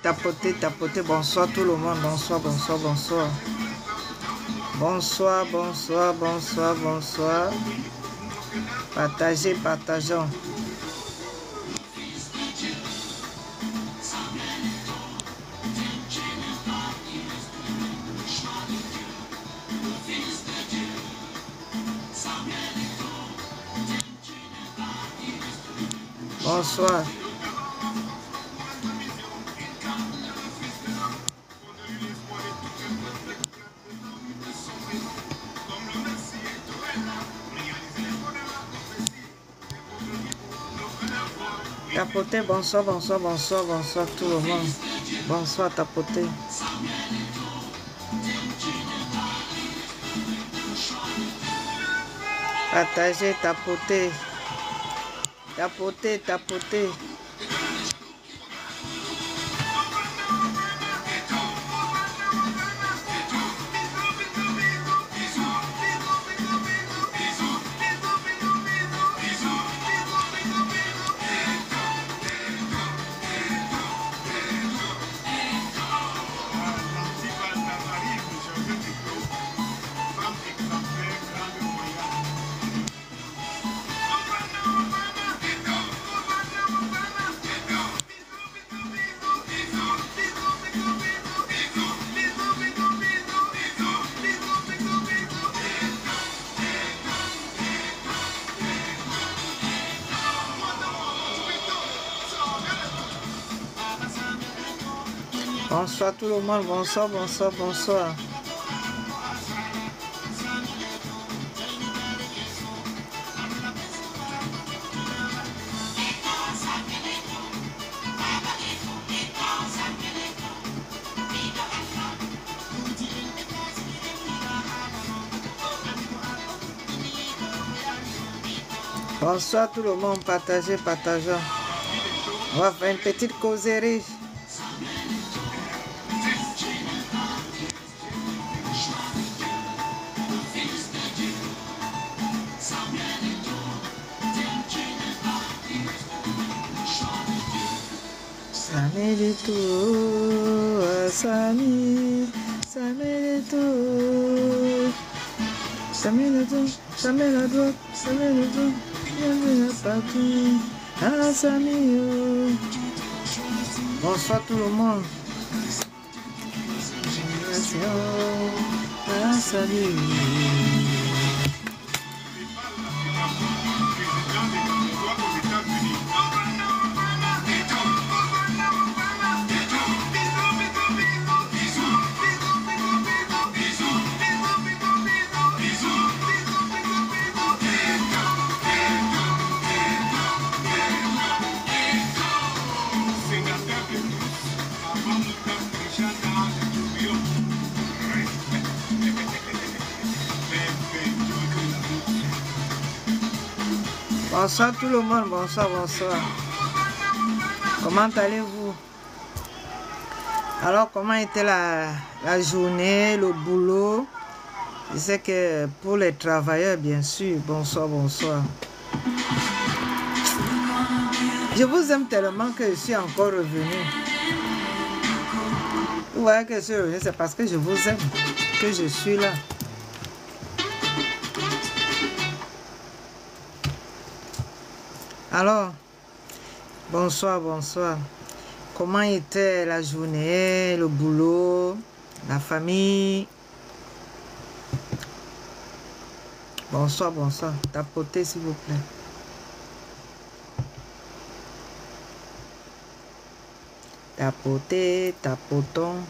tapoter, tapoter. Bonsoir tout le monde. Bonsoir, bonsoir, bonsoir. Bonsoir, bonsoir, bonsoir, bonsoir. Partagez, partageons. Bonsoir. Tapoter, bonsoir, bonsoir, bonsoir, bonsoir tout le monde. Bonsoir, tapoter. Partagez, tapoter. Tapoter, tapoter. Bonsoir tout le monde, bonsoir, bonsoir, bonsoir. Bonsoir tout le monde, partagez, partageons. On va faire une petite causerie. Samedi tout, Sami, samedi tout, samedi tout, samedi tout, samedi tout, bienvenue partout, ah Sami. Bonsoir tout le monde. Ah Sami. Bonsoir tout le monde, bonsoir, bonsoir. Comment allez-vous? Alors, comment était la journée, le boulot? Je sais que pour les travailleurs, bien sûr, bonsoir, bonsoir. Je vous aime tellement que je suis encore revenu. Vous voyez que je suis revenu, c'est parce que je vous aime que je suis là. Alors, bonsoir, bonsoir. Comment était la journée, le boulot, la famille? Bonsoir, bonsoir. Tapotez, s'il vous plaît. Tapotez, tapotons.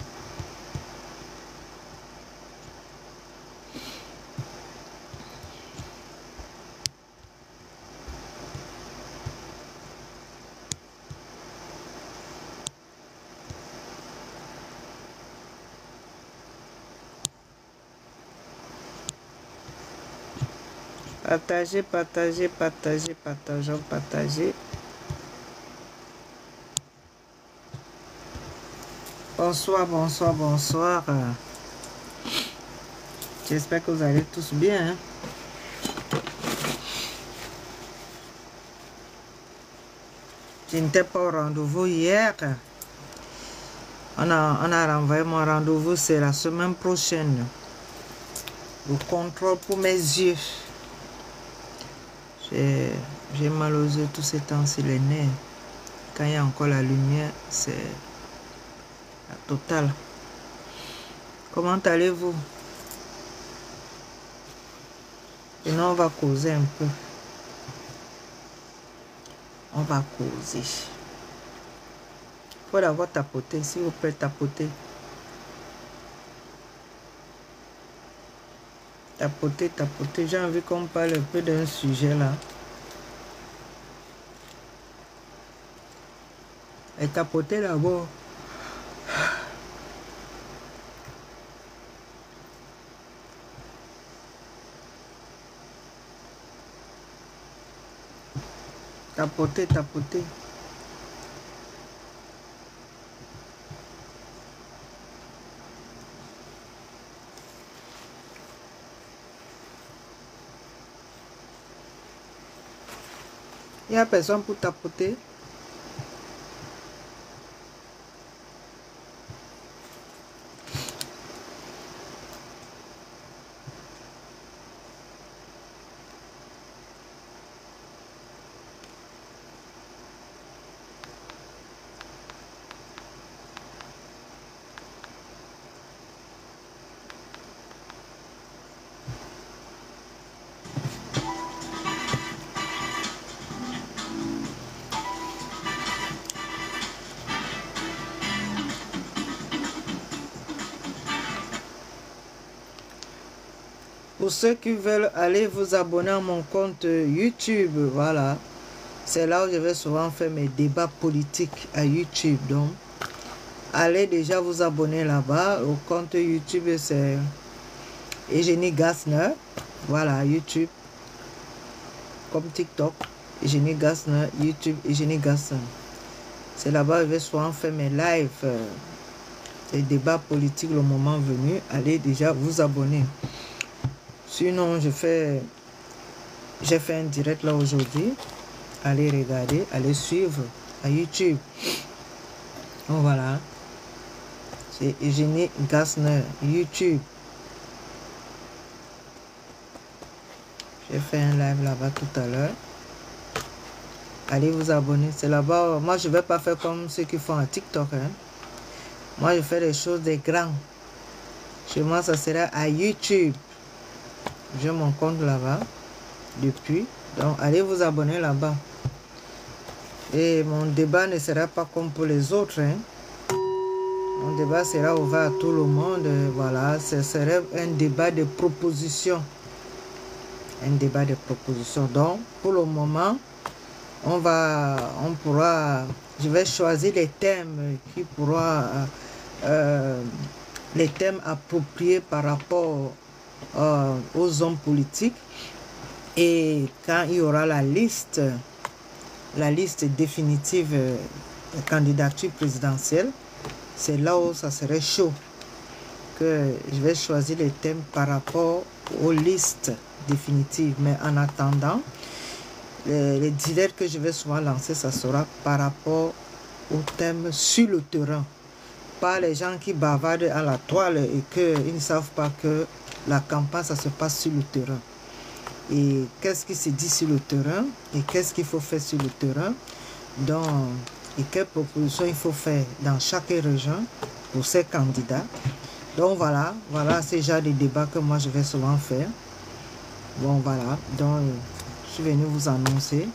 Partagez, partagez, partagez, partageons, partagez. Bonsoir, bonsoir, bonsoir. J'espère que vous allez tous bien. Hein? Je n'étais pas au rendez-vous hier. On a renvoyé mon rendez-vous, c'est la semaine prochaine. Le contrôle pour mes yeux. J'ai mal aux yeux tous ces temps-ci, les nerfs. Quand il y a encore la lumière, c'est la totale. Comment allez-vous? Sinon, on va causer un peu. On va causer. Il faut d'abord tapoter, s'il vous plaît, tapoter. Tapoter, tapoter. J'ai envie qu'on parle un peu d'un sujet là. Et tapoter d'abord. Tapoter, tapoter. Il n'y a personne pour tapoter. Pour ceux qui veulent aller vous abonner à mon compte YouTube, voilà. C'est là où je vais souvent faire mes débats politiques à YouTube. Donc, allez déjà vous abonner là-bas. Au compte YouTube, c'est Eugénie Gassner. Voilà, YouTube. Comme TikTok. Eugénie Gassner, YouTube, Eugénie Gassner. C'est là-bas où je vais souvent faire mes lives. Les débats politiques le moment venu. Allez déjà vous abonner. Sinon, j'ai fait un direct là aujourd'hui. Allez regarder, allez suivre à YouTube. Donc voilà. C'est Eugénie Gassner, YouTube. J'ai fait un live là-bas tout à l'heure. Allez vous abonner. C'est là-bas. Moi, je ne vais pas faire comme ceux qui font à TikTok. Hein. Moi, je fais des choses des grands. Chez moi, ça sera à YouTube. J'ai mon compte là-bas. Depuis. Donc, allez vous abonner là-bas. Et mon débat ne sera pas comme pour les autres. Hein. Mon débat sera ouvert à tout le monde. Voilà. Ce serait un débat de propositions. Un débat de propositions. Donc, pour le moment, je vais choisir les thèmes qui pourront, les thèmes appropriés par rapport aux hommes politiques. Et quand il y aura la liste définitive de candidature présidentielle, c'est là où ça serait chaud que je vais choisir les thèmes par rapport aux listes définitives. Mais en attendant, les directs que je vais souvent lancer, ça sera par rapport aux thèmes sur le terrain. Pas les gens qui bavardent à la toile et qu'ils ne savent pas que la campagne, ça se passe sur le terrain. Et qu'est-ce qui se dit sur le terrain et qu'est-ce qu'il faut faire sur le terrain. Donc, et quelles propositions il faut faire dans chaque région pour ces candidats. Donc voilà ce genre de débat que moi je vais souvent faire. Bon voilà, donc je suis venu vous annoncer.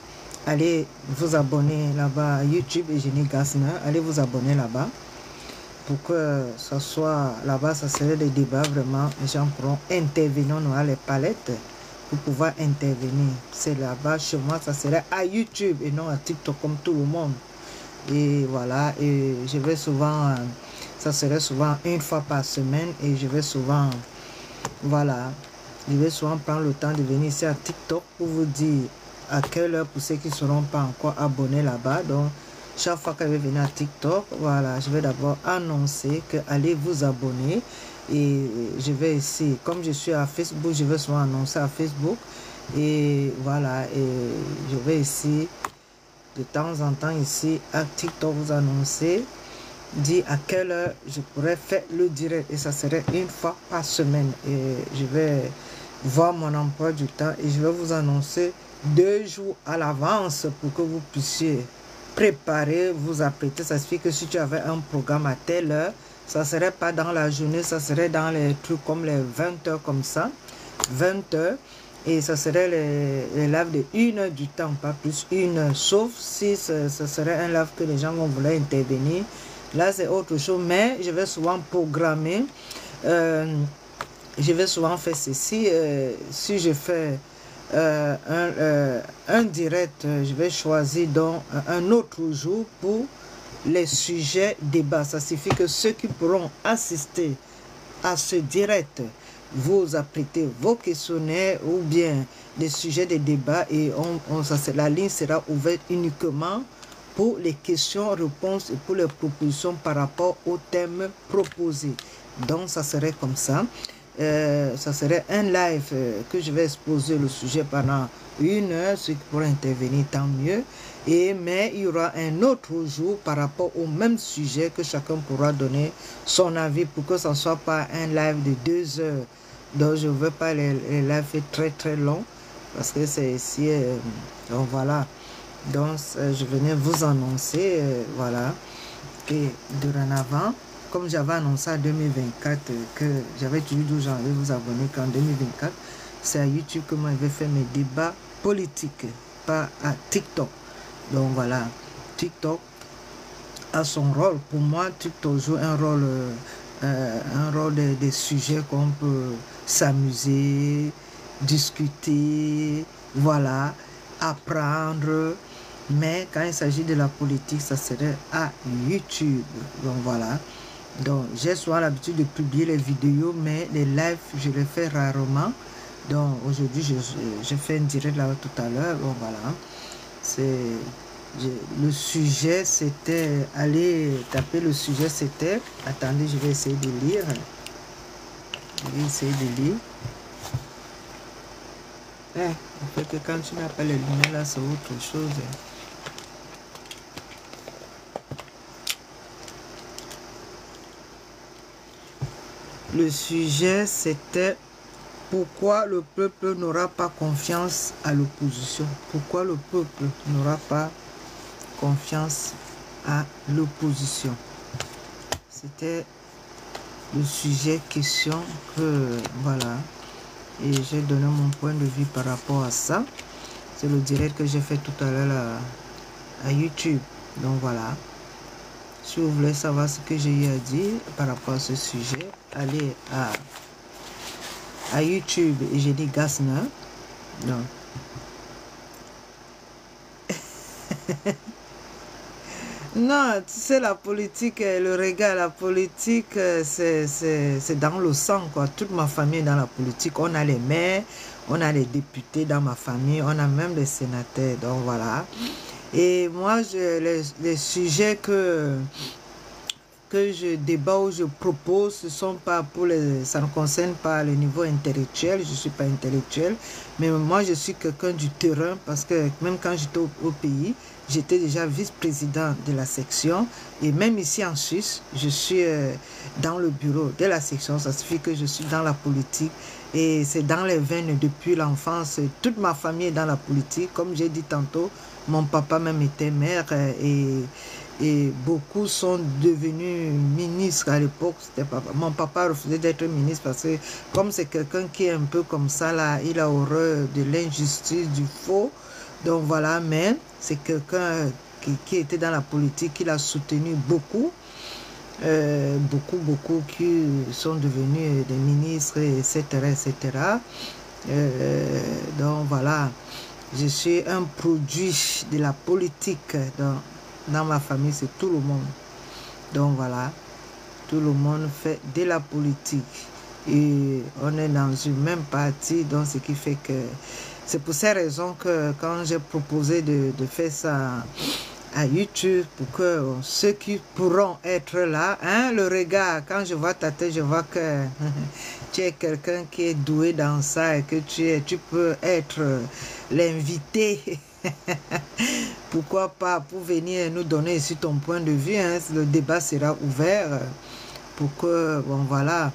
Allez vous abonner là-bas à YouTube Eugénie Gassner. Allez vous abonner là-bas. Pour que ce soit là-bas, ça serait des débats vraiment. Les gens pourront intervenir, on aura les palettes pour pouvoir intervenir. C'est là-bas, chez moi, ça serait à YouTube et non à TikTok comme tout le monde. Et voilà, et je vais souvent, ça serait souvent une fois par semaine et je vais souvent, voilà, je vais souvent prendre le temps de venir ici à TikTok pour vous dire à quelle heure pour ceux qui ne seront pas encore abonnés là-bas. Donc, chaque fois que je vais venir à TikTok, voilà, je vais d'abord annoncer que allez vous abonner. Et je vais ici, comme je suis à Facebook, je vais souvent annoncer à Facebook. Et voilà, et je vais ici, de temps en temps ici, à TikTok, vous annoncer. dire à quelle heure je pourrais faire le direct. Et ça serait une fois par semaine. Et je vais voir mon emploi du temps et je vais vous annoncer 2 jours à l'avance pour que vous puissiez préparer, vous apprêter. Ça suffit que si tu avais un programme à telle heure, ça ne serait pas dans la journée, ça serait dans les trucs comme les 20 heures comme ça. 20 heures. Et ça serait les lives de 1 heure du temps, pas plus 1 heure. Sauf si ce serait un live que les gens vont vouloir intervenir. Là, c'est autre chose. Mais je vais souvent programmer. Je vais souvent faire ceci. Si je fais un direct, je vais choisir donc un autre jour pour les sujets débat. Ça signifie que ceux qui pourront assister à ce direct, vous apprêtez vos questionnaires ou bien des sujets de débat et la ligne sera ouverte uniquement pour les questions-réponses et pour les propositions par rapport au thème proposé. Donc, ça serait comme ça. Ça serait un live que je vais exposer le sujet pendant 1 heure. Ceux qui pourront intervenir, tant mieux. Mais il y aura un autre jour par rapport au même sujet que chacun pourra donner son avis pour que ça ne soit pas un live de 2 heures. Donc, je ne veux pas les lives très très longs parce que c'est ici. Donc, voilà. Donc, je venais vous annoncer, voilà, et dorénavant, comme j'avais annoncé en 2024 que j'avais toujours dit aux gens de vous abonner qu'en 2024, c'est à YouTube que moi je vais faire mes débats politiques, pas à TikTok. Donc voilà, TikTok a son rôle. Pour moi, TikTok joue un rôle des sujets qu'on peut s'amuser, discuter, voilà, apprendre. Mais quand il s'agit de la politique, ça serait à YouTube. Donc voilà. Donc j'ai souvent l'habitude de publier les vidéos, mais les lives, je les fais rarement. Donc aujourd'hui, je fais un direct là tout à l'heure. Bon voilà. Le sujet, c'était... Allez taper le sujet, c'était... Attendez, je vais essayer de lire. Je vais essayer de lire. En fait que quand tu n'as pas les lumières là, c'est autre chose. Le sujet, c'était pourquoi le peuple n'aura pas confiance à l'opposition. Pourquoi le peuple n'aura pas confiance à l'opposition. C'était le sujet question que, voilà. Et j'ai donné mon point de vue par rapport à ça. C'est le direct que j'ai fait tout à l'heure à YouTube. Donc voilà. Si vous voulez savoir ce que j'ai eu à dire par rapport à ce sujet, allez à YouTube et j'ai dit Gasner. Non. Non, tu sais, la politique, le regard, la politique, c'est dans le sang, quoi. Toute ma famille est dans la politique. On a les maires, on a les députés dans ma famille, on a même les sénateurs. Donc voilà. Et moi, les sujets que je débat ou je propose, ce sont pas pour ça ne concerne pas le niveau intellectuel, je suis pas intellectuel, mais moi je suis quelqu'un du terrain parce que même quand j'étais au pays, j'étais déjà vice-président de la section et même ici en Suisse, je suis dans le bureau de la section, ça signifie que je suis dans la politique et c'est dans les veines depuis l'enfance, toute ma famille est dans la politique, comme j'ai dit tantôt, mon papa même était maire et beaucoup sont devenus ministres à l'époque. Mon papa refusait d'être ministre parce que comme c'est quelqu'un qui est un peu comme ça, là, il a horreur de l'injustice, du faux. Donc voilà, mais c'est quelqu'un qui était dans la politique, qui l'a soutenu beaucoup. Beaucoup qui sont devenus des ministres, etc. etc. Donc voilà, je suis un produit de la politique. Dans ma famille, c'est tout le monde. Donc voilà, tout le monde fait de la politique. Et on est dans une même partie, donc ce qui fait que... C'est pour ces raisons que quand j'ai proposé de faire ça à YouTube, pour que ceux qui pourront être là, hein, le regard, quand je vois ta tête, je vois que tu es quelqu'un qui est doué dans ça et que tu peux être l'invité pourquoi pas pour venir nous donner ici ton point de vue, hein, le débat sera ouvert pour que, bon voilà,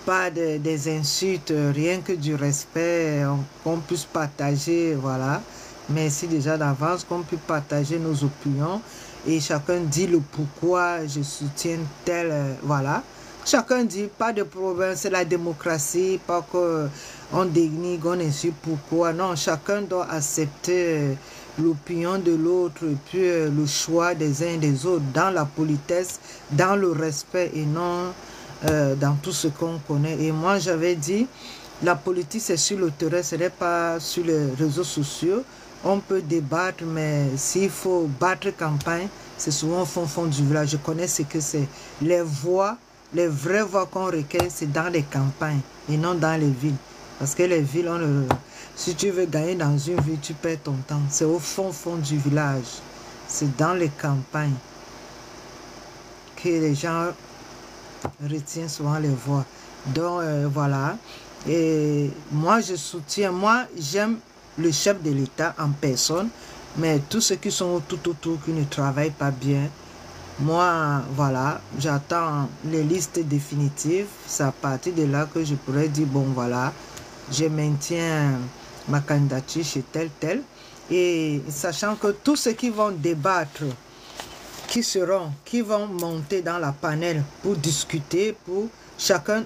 pas des insultes, rien que du respect, qu'on puisse partager, voilà. Merci déjà d'avance, qu'on puisse partager nos opinions et chacun dit le pourquoi je soutiens tel, voilà. Chacun dit, pas de problème, c'est la démocratie, pas qu'on dénigre, on insulte pourquoi. Non, chacun doit accepter l'opinion de l'autre et puis le choix des uns et des autres dans la politesse, dans le respect et non dans tout ce qu'on connaît. Et moi, j'avais dit, la politique, c'est sur le terrain, ce n'est pas sur les réseaux sociaux. On peut débattre, mais s'il faut battre campagne, c'est souvent au fond du village. Je connais ce que c'est. Les voix, les vraies voix qu'on recueille, c'est dans les campagnes et non dans les villes. Parce que les villes, si tu veux gagner dans une ville, tu perds ton temps. C'est au fond du village. C'est dans les campagnes que les gens retiennent souvent les voix. Donc, voilà. Et moi, je soutiens, moi, j'aime le chef de l'État en personne, mais tous ceux qui sont tout autour, qui ne travaillent pas bien, moi, voilà, j'attends les listes définitives. C'est à partir de là que je pourrais dire, bon, voilà, je maintiens ma candidature chez tel. Et sachant que tous ceux qui vont débattre, qui vont monter dans la panel pour discuter, chacun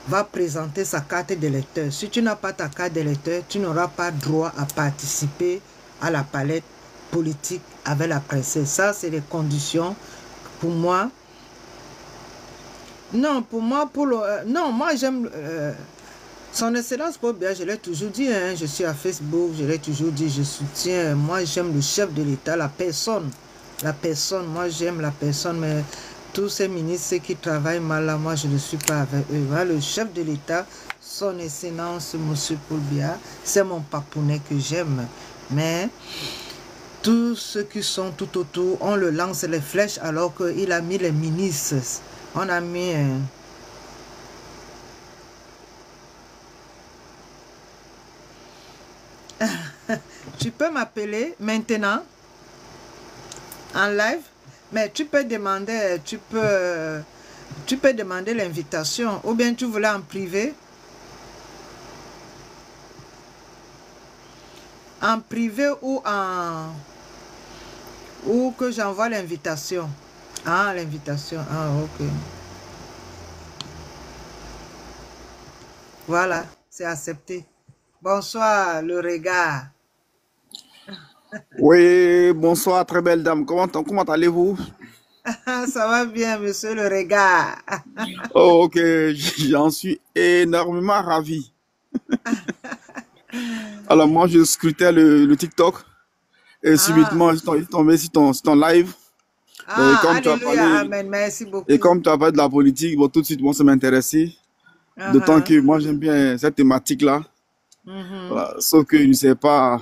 va présenter sa carte d'électeur. Si tu n'as pas ta carte d'électeur, tu n'auras pas droit à participer à la palette politique avec la princesse. Ça, c'est les conditions pour moi. Non, pour moi, non, moi j'aime son excellence Paul Biya, je l'ai toujours dit, hein, je suis à Facebook, je l'ai toujours dit, je soutiens, moi j'aime le chef de l'État, la personne, moi j'aime la personne, mais tous ces ministres qui travaillent mal là, moi je ne suis pas avec eux. Voilà, le chef de l'État, son excellence, monsieur Paul Biya, c'est mon papounet que j'aime. Mais tous ceux qui sont tout autour, on le lance les flèches alors qu'il a mis les ministres. On a mis... Tu peux m'appeler maintenant en live, mais tu peux demander, tu peux demander l'invitation, ou bien tu voulais en privé. En privé ou que j'envoie l'invitation. Ah, l'invitation. Ah, ok. Voilà, c'est accepté. Bonsoir, le regard. Oui, bonsoir, très belle dame. Comment allez-vous? Ça va bien, monsieur le regard. Oh, ok, j'en suis énormément ravi. Alors, moi, je scrutais le TikTok et subitement, je suis tombé sur ton live. Et comme tu as alléluia, parlé, amen, merci beaucoup. et comme tu as parlé de la politique, bon, tout de suite, moi, ça m'intéressait. D'autant que moi, j'aime bien cette thématique-là. Voilà. Sauf que je ne sais pas.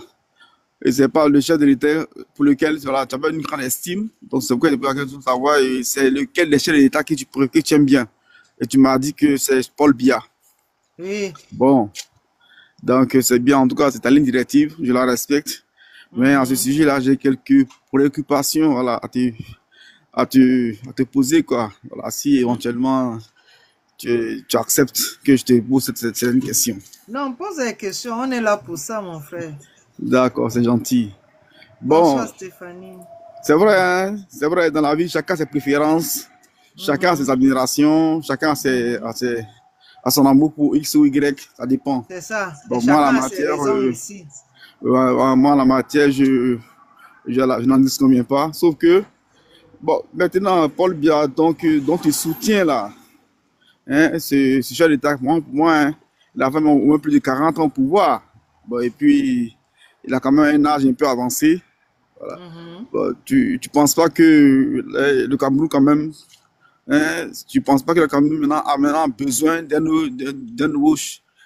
Et c'est pas le chef de l'État pour lequel voilà, tu as pas une grande estime. Donc, c'est pourquoi je veux savoir c'est lequel des chefs de l'État que tu aimes bien. Et tu m'as dit que c'est Paul Biya. Oui. Bon. Donc, c'est bien. En tout cas, c'est ta ligne directive. Je la respecte. Mais à ce sujet-là, j'ai quelques préoccupations voilà, à te poser. Quoi. Voilà, si éventuellement tu acceptes que je te pose cette question. Non, pose la question. On est là pour ça, mon frère. D'accord, c'est gentil. Bon, bonsoir Stéphanie. C'est vrai, hein? C'est vrai, dans la vie, chacun a ses préférences, chacun a ses admirations, chacun a son amour pour X ou Y, ça dépend. C'est ça. Bon, moi, la matière, je n'en disconviens pas, sauf que, bon, maintenant, Paul Biya, dont tu soutiens là, hein, ce chef d'État, pour moi, hein, il a fait au moins plus de 40 ans au pouvoir. Bon, et puis, il a quand même un âge un peu avancé. Voilà. Bon, tu penses pas que le Cameroun quand même, hein, tu penses pas que le Cameroun a maintenant besoin d'un nouveau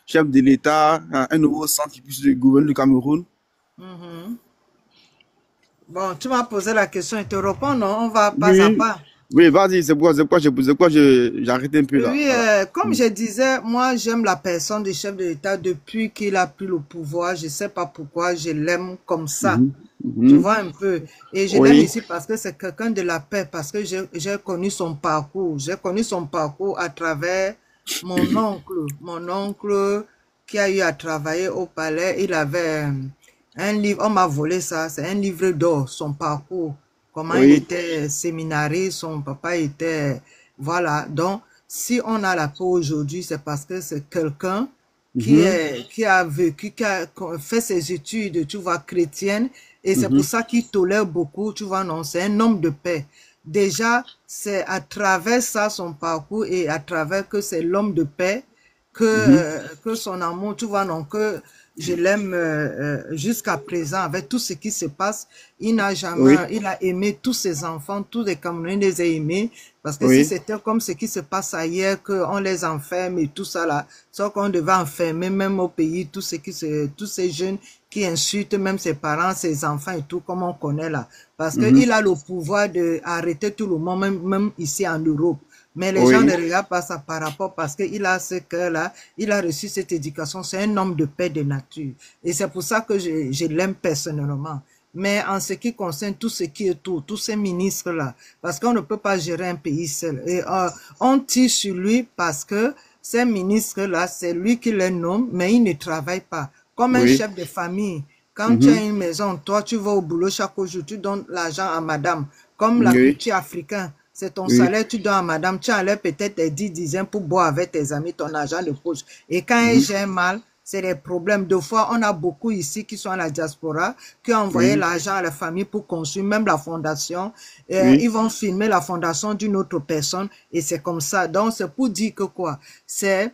chef de l'État, un nouveau centre qui puisse gouverner le Cameroun? Bon, tu m'as posé la question et te réponds, non? On va pas à pas. Oui, vas-y, c'est quoi j'ai arrêté un peu là. Oui, voilà. Comme je disais, moi j'aime la personne du chef de l'État depuis qu'il a pris le pouvoir. Je sais pas pourquoi, je l'aime comme ça. Tu Mhm. vois un peu. Et je l'aime Oui, ici parce que c'est quelqu'un de la paix, parce que j'ai connu son parcours. J'ai connu son parcours à travers mon oncle. Mon oncle qui a eu à travailler au palais, il avait un livre, on m'a volé ça, c'est un livre d'or, son parcours. Comment il oui. était séminariste, son papa était... Voilà. Donc, si on a la paix aujourd'hui, c'est parce que c'est quelqu'un Mhm. qui a vécu, qui a fait ses études, tu vois, chrétiennes, et c'est pour Mhm. ça qu'il tolère beaucoup, tu vois, non, c'est un homme de paix. Déjà, c'est à travers ça, son parcours, et à travers que c'est l'homme de paix, Mhm. que son amour, tu vois, non, que je l'aime jusqu'à présent, avec tout ce qui se passe, il n'a Oui, jamais, il a aimé tous ses enfants, tous les Camerounais les a aimés, parce que si oui. c'était comme ce qui se passe ailleurs, qu'on les enferme et tout ça là, sauf qu'on devait enfermer même au pays tous ces jeunes qui insultent même ses parents, ses enfants et tout, comme on connaît là. Parce Mhm. qu'il a le pouvoir d'arrêter tout le monde, même ici en Europe. Mais les gens ne Oui. regardent pas ça par rapport parce qu'il a ce cœur-là, il a reçu cette éducation, c'est un homme de paix de nature. Et c'est pour ça que je l'aime personnellement. Mais en ce qui concerne tout ce qui est tout, tous ces ministres-là, parce qu'on ne peut pas gérer un pays seul. Et on tire sur lui parce que ces ministres-là, c'est lui qui les nomme, mais il ne travaille pas. Comme un Oui. chef de famille, quand tu as Mhm. une maison, toi, tu vas au boulot chaque jour, tu donnes l'argent à madame. Comme la Oui. culture africaine, c'est ton Oui. salaire, tu donnes à madame, tu enlèves peut-être tes 10 dizaines pour boire avec tes amis ton argent de poche. Et quand elle Mhm. gère mal, c'est des problèmes. Deux fois, on a beaucoup ici qui sont à la diaspora, qui ont envoyé Oui. l'argent à la famille pour construire, même la fondation. Oui. Ils vont filmer la fondation d'une autre personne et c'est comme ça. Donc, c'est pour dire que quoi? C'est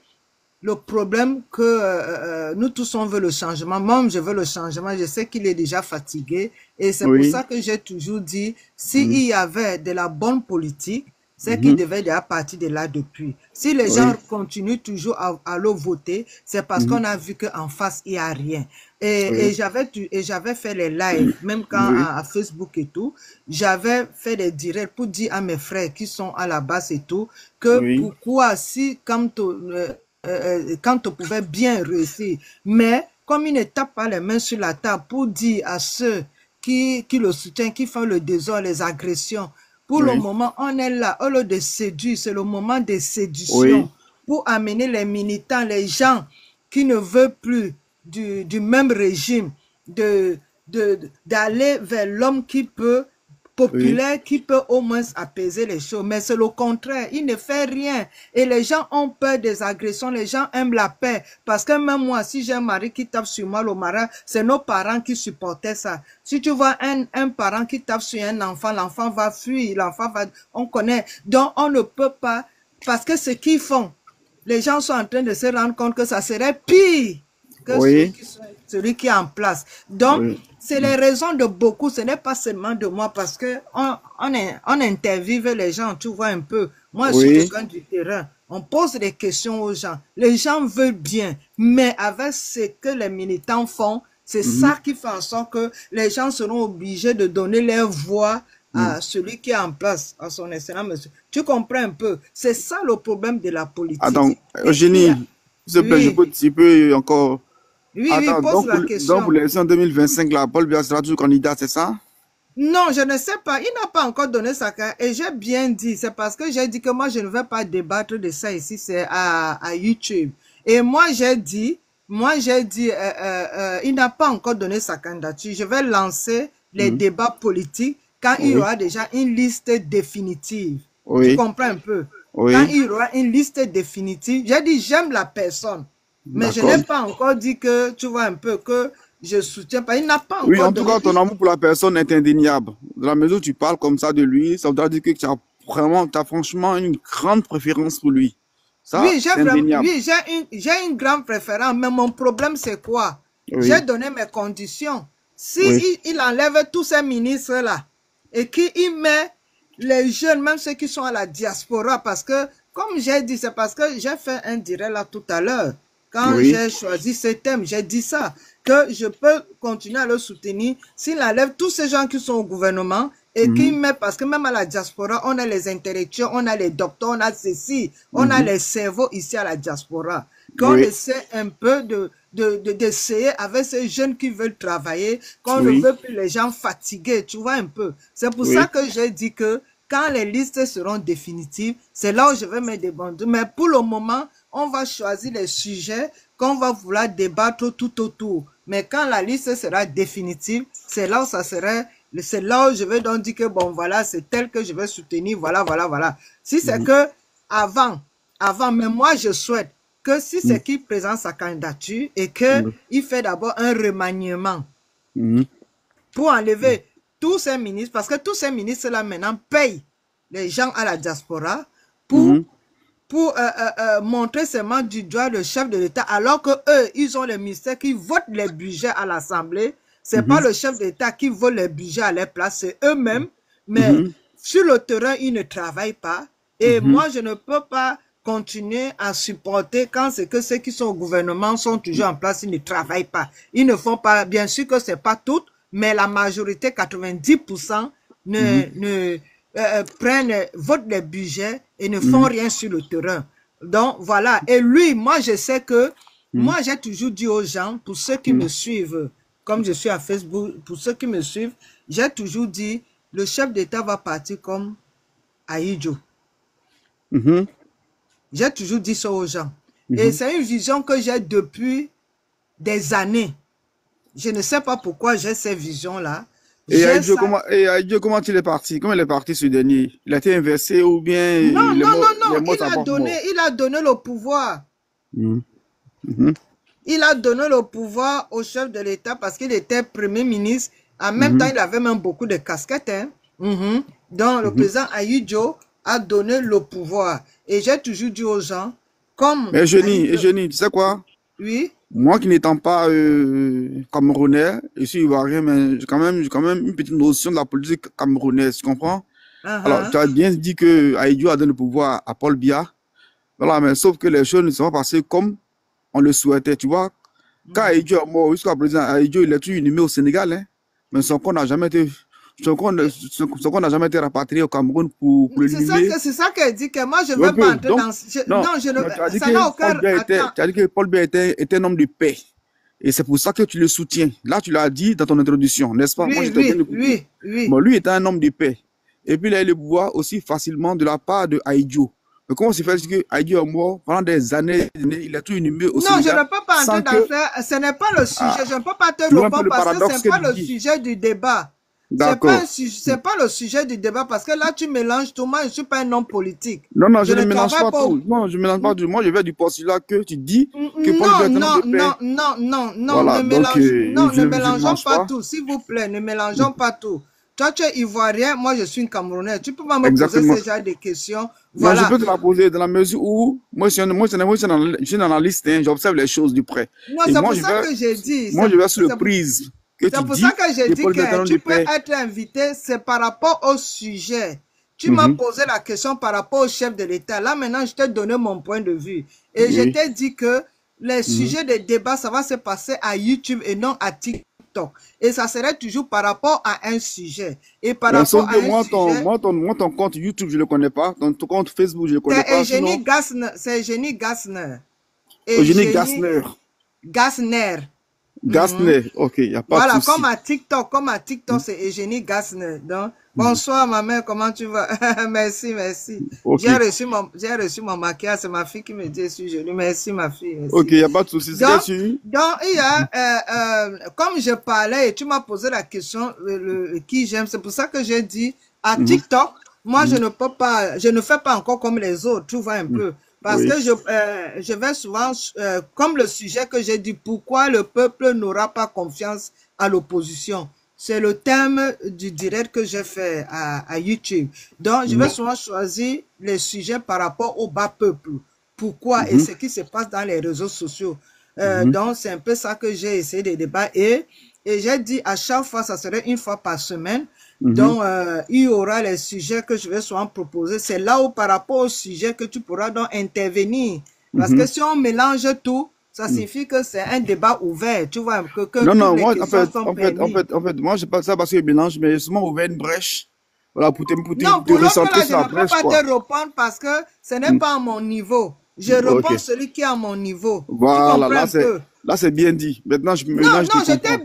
le problème que nous tous on veut le changement. Moi, je veux le changement. Je sais qu'il est déjà fatigué et c'est pour Oui. ça que j'ai toujours dit, s'il Mhm. y avait de la bonne politique, c'est qu'il Mhm. devait déjà partir de là depuis. Si les gens Oui. continuent toujours à le voter, c'est parce Mhm. qu'on a vu qu'en face, il n'y a rien. Oui. Et j'avais fait les lives, même quand Oui. à Facebook et tout, j'avais fait des directs pour dire à mes frères qui sont à la base et tout, que Oui. pourquoi si, quand on pouvait bien réussir. Mais comme il ne tape pas les mains sur la table pour dire à ceux qui le soutiennent, qui font le désordre, les agressions, pour le Oui. moment, on est là, au lieu de séduire, c'est le moment de séduction Oui. pour amener les militants, les gens qui ne veulent plus du même régime, d'aller vers l'homme qui peut Oui. populaire qui peut au moins apaiser les choses. Mais c'est le contraire. Il ne fait rien. Et les gens ont peur des agressions. Les gens aiment la paix. Parce que même moi, si j'ai un mari qui tape sur moi, le mari, c'est nos parents qui supportaient ça. Si tu vois un parent qui tape sur un enfant, l'enfant va fuir. L'enfant va... On connaît. Donc, on ne peut pas... Parce que ce qu'ils font, les gens sont en train de se rendre compte que ça serait pire que Oui. celui qui est en place. Donc, Oui. c'est les raisons de beaucoup, ce n'est pas seulement de moi, parce que on interviewe les gens, tu vois un peu. Moi, je suis Oui. quelqu'un du terrain. On pose des questions aux gens. Les gens veulent bien, mais avec ce que les militants font, c'est Mhm. ça qui fait en sorte que les gens seront obligés de donner leur voix Mhm. à celui qui est en place, à son excellent monsieur. Tu comprends un peu? C'est ça le problème de la politique. Attends, Il y a- Eugénie, s'il te plaît, oui, je peux encore. oui, Attends, pose la donc pour question. l'élection 2025, là, Paul Biya sera toujours candidat, c'est ça? Non, je ne sais pas. Il n'a pas encore donné sa carte. Et j'ai bien dit, c'est parce que j'ai dit que moi, je ne vais pas débattre de ça ici, c'est à YouTube. Et il n'a pas encore donné sa candidature. Je vais lancer les Mhm. débats politiques quand il y Oui. aura déjà une liste définitive. Tu Oui. comprends un peu? Quand Oui. il y aura une liste définitive, j'ai dit, j'aime la personne. Mais je n'ai D'accord. pas encore dit que, tu vois un peu, que je soutiens pas. Il n'a pas Oui, encore en tout donné. cas, ton amour pour la personne est indéniable. Dans la mesure où tu parles comme ça de lui, ça voudra dire que tu as franchement une grande préférence pour lui. Ça, Oui, c'est indéniable. j'ai une grande préférence, mais mon problème c'est quoi? J'ai Oui. donné mes conditions. Si Oui. il enlève tous ces ministres-là et qu'il met les jeunes, même ceux qui sont à la diaspora, parce que, comme j'ai dit, c'est parce que j'ai fait un direct là tout à l'heure. Quand Oui. j'ai choisi ce thème, j'ai dit ça, que je peux continuer à le soutenir s'il enlève tous ces gens qui sont au gouvernement et qu'il Mhm. met, parce que même à la diaspora, on a les intellectuels, on a les docteurs, on a ceci, on a Mhm. les cerveaux ici à la diaspora. qu'on Oui, essaie un peu d'essayer avec ces jeunes qui veulent travailler, qu'on ne oui, veut plus les gens fatigués, tu vois un peu. C'est pour ça oui. que j'ai dit que quand les listes seront définitives, c'est là où je vais me débattre. Mais pour le moment, on va choisir les sujets qu'on va vouloir débattre tout autour. Mais quand la liste sera définitive, c'est là où ça serait, c'est là où je vais donc dire que bon, voilà, c'est tel que je vais soutenir, voilà, voilà, voilà. Si c'est Mhm, que avant, mais moi je souhaite que si mhm, c'est qu'il présente sa candidature et que mhm, il fait d'abord un remaniement mhm, pour enlever tous ces ministres, parce que tous ces ministres-là maintenant payent les gens à la diaspora pour, mhm, montrer seulement du doigt le chef de l'État, alors que eux, ils ont les ministères qui votent les budgets à l'Assemblée. C'est pas mhm, le chef d'État qui vote les budgets à leur place, c'est eux-mêmes. Mais mhm, sur le terrain, ils ne travaillent pas. Et mhm, moi, je ne peux pas continuer à supporter quand c'est que ceux qui sont au gouvernement sont toujours en place, ils ne travaillent pas. Ils ne font pas, bien sûr que c'est pas tout, mais la majorité, 90%, mhm, votent les budgets et ne font mhm, rien sur le terrain. Donc, voilà. Et lui, moi, je sais que, mhm, moi, j'ai toujours dit aux gens, pour ceux qui me suivent, comme je suis à Facebook, pour ceux qui me suivent, j'ai toujours dit, le chef d'État va partir comme Ahidjo. mhm, J'ai toujours dit ça aux gens. Et mhm. c'est une vision que j'ai depuis des années. Je ne sais pas pourquoi j'ai cette vision-là. J'ai ça. Et Aïdjo, comment il est parti? Comment il est parti ce dernier? Il a été inversé ou bien Non, non, non, il non. est mort sa propre mort? Il a donné le pouvoir. Mhm, mhm, Il a donné le pouvoir au chef de l'État parce qu'il était Premier ministre. En même temps, mhm, il avait même beaucoup de casquettes. Hein. Donc, le mhm. président Ahidjo a donné le pouvoir. Et j'ai toujours dit aux gens, comme Mais Ahidjo, Eugénie, tu sais quoi? oui, Moi qui n'étant pas camerounais, je suis ivoirien, mais j'ai quand même une petite notion de la politique camerounaise, tu comprends? Alors, tu as bien dit que Aïdjo a donné le pouvoir à Paul Biya. Voilà, mais sauf que les choses ne sont pas passées comme on le souhaitait, tu vois. Quand Aïdjo est mort, jusqu'à présent, Aïdjo, il est toujours inhumé au Sénégal, hein, mais son corps n'a jamais été rapatrié au Cameroun pour l'inhumer. c'est ça qu'elle dit que moi je ne Un veux pas peu. entrer Donc, dans, non, non, je ne, mais tu as dit ça n'a que aucun, attends, Tu as dit que Paul Biya était un homme de paix. Et c'est pour ça que tu le soutiens. Là, tu l'as dit dans ton introduction, n'est-ce pas? Moi, oui, j'étais bien oui, écouté. oui, oui. Bon, lui était un homme de paix. Et puis, il a eu le pouvoir aussi facilement de la part de Aïdjo. Mais comment se fait que Aïdjo est mort pendant des années, il a tout inhumé au Non, je Sénégal ne peux pas entrer sans dans que, ça. Ce n'est pas le sujet. ah, Je ne peux pas te tu vois un peu répondre le parce que ce paradoxe n'est que pas tu le dis. sujet du débat. D'accord. C'est pas le sujet du débat parce que là, tu mélanges tout. Moi, je ne suis pas un homme politique. Non, non, Je je ne ne mélange travaille pas pas au... tout. Non, je ne mélange pas tout. Moi, je vais du postulat que tu dis que Paul Biya Non, est un homme non, de non, paix. non, non, non, Voilà, donc non, ne je ne mélangeons mélange pas pas. tout, s'il vous plaît, ne mélangeons pas tout. Toi, tu es ivoirien, moi, je suis une Camerounaise. Tu peux pas me poser Exactement. ce genre de questions. Non, je Voilà. peux te la poser dans la mesure où je suis un analyste, hein, j'observe les choses du près. Non, Et c'est pour ça que j'ai dit, moi, je vais sur le prise que tu c'est pour ça dis que j'ai que dit Paul Biya est un que homme de tu peux paix. être invité, c'est par rapport au sujet. Tu m'as Mhm, posé la question par rapport au chef de l'État. Là, maintenant, je t'ai donné mon point de vue. Et je oui. t'ai dit que les Mhm. sujets de débat, ça va se passer à YouTube et non à TikTok. Et ça serait toujours par rapport à un sujet. Et par Mais rapport sauf à que un sujet, moi, ton compte YouTube, je ne le connais pas. Ton compte Facebook, je ne le connais c'est pas. Sinon, Eugénie Gassner. C'est Eugénie Gassner. Eugénie Eugénie Gassner. Gassner. Mhm. Gassner, ok, il n'y a pas de Voilà, souci. comme à TikTok, c'est Eugénie Gassner. Donc, bonsoir, ma mère, comment tu vas? Merci, merci. Ok, J'ai reçu mon maquillage, c'est ma fille qui me dit, je suis jolie. Merci, ma fille, ok, merci. il n'y a pas de souci. C'était Donc, sûr. il y a, comme je parlais et tu m'as posé la question, qui j'aime, c'est pour ça que j'ai dit, à Mhm, TikTok, moi, je mhm, ne peux pas, je ne fais pas encore comme les autres, tu vois un mhm. peu. Parce Oui. que je vais souvent, comme le sujet que j'ai dit, pourquoi le peuple n'aura pas confiance à l'opposition. C'est le thème du direct que j'ai fait à YouTube. Donc, je vais Mhm, souvent choisir les sujets par rapport au bas peuple. Pourquoi et mhm, ce qui se passe dans les réseaux sociaux. mhm, Donc, c'est un peu ça que j'ai essayé de débattre. Et j'ai dit à chaque fois, ça serait une fois par semaine. mhm, Donc, il y aura les sujets que je vais souvent proposer. C'est là où, par rapport au sujet, que tu pourras donc intervenir. Parce que mhm, si on mélange tout, ça mhm. signifie que c'est un débat ouvert. Tu vois, que Non, toutes non, les moi, questions sont permises. moi, je pas ça parce que je mélange, mais justement ouvert une brèche. Voilà, Non, te pour l'autre, recentrer là, je sur la ne peux brèche, pas te quoi. répondre parce que ce n'est Mhm, pas à mon niveau. Je réponds Ok. celui qui est à mon niveau. Tu Voilà, comprends un peu? là c'est bien dit. Maintenant, Non, maintenant, je te non, comprends.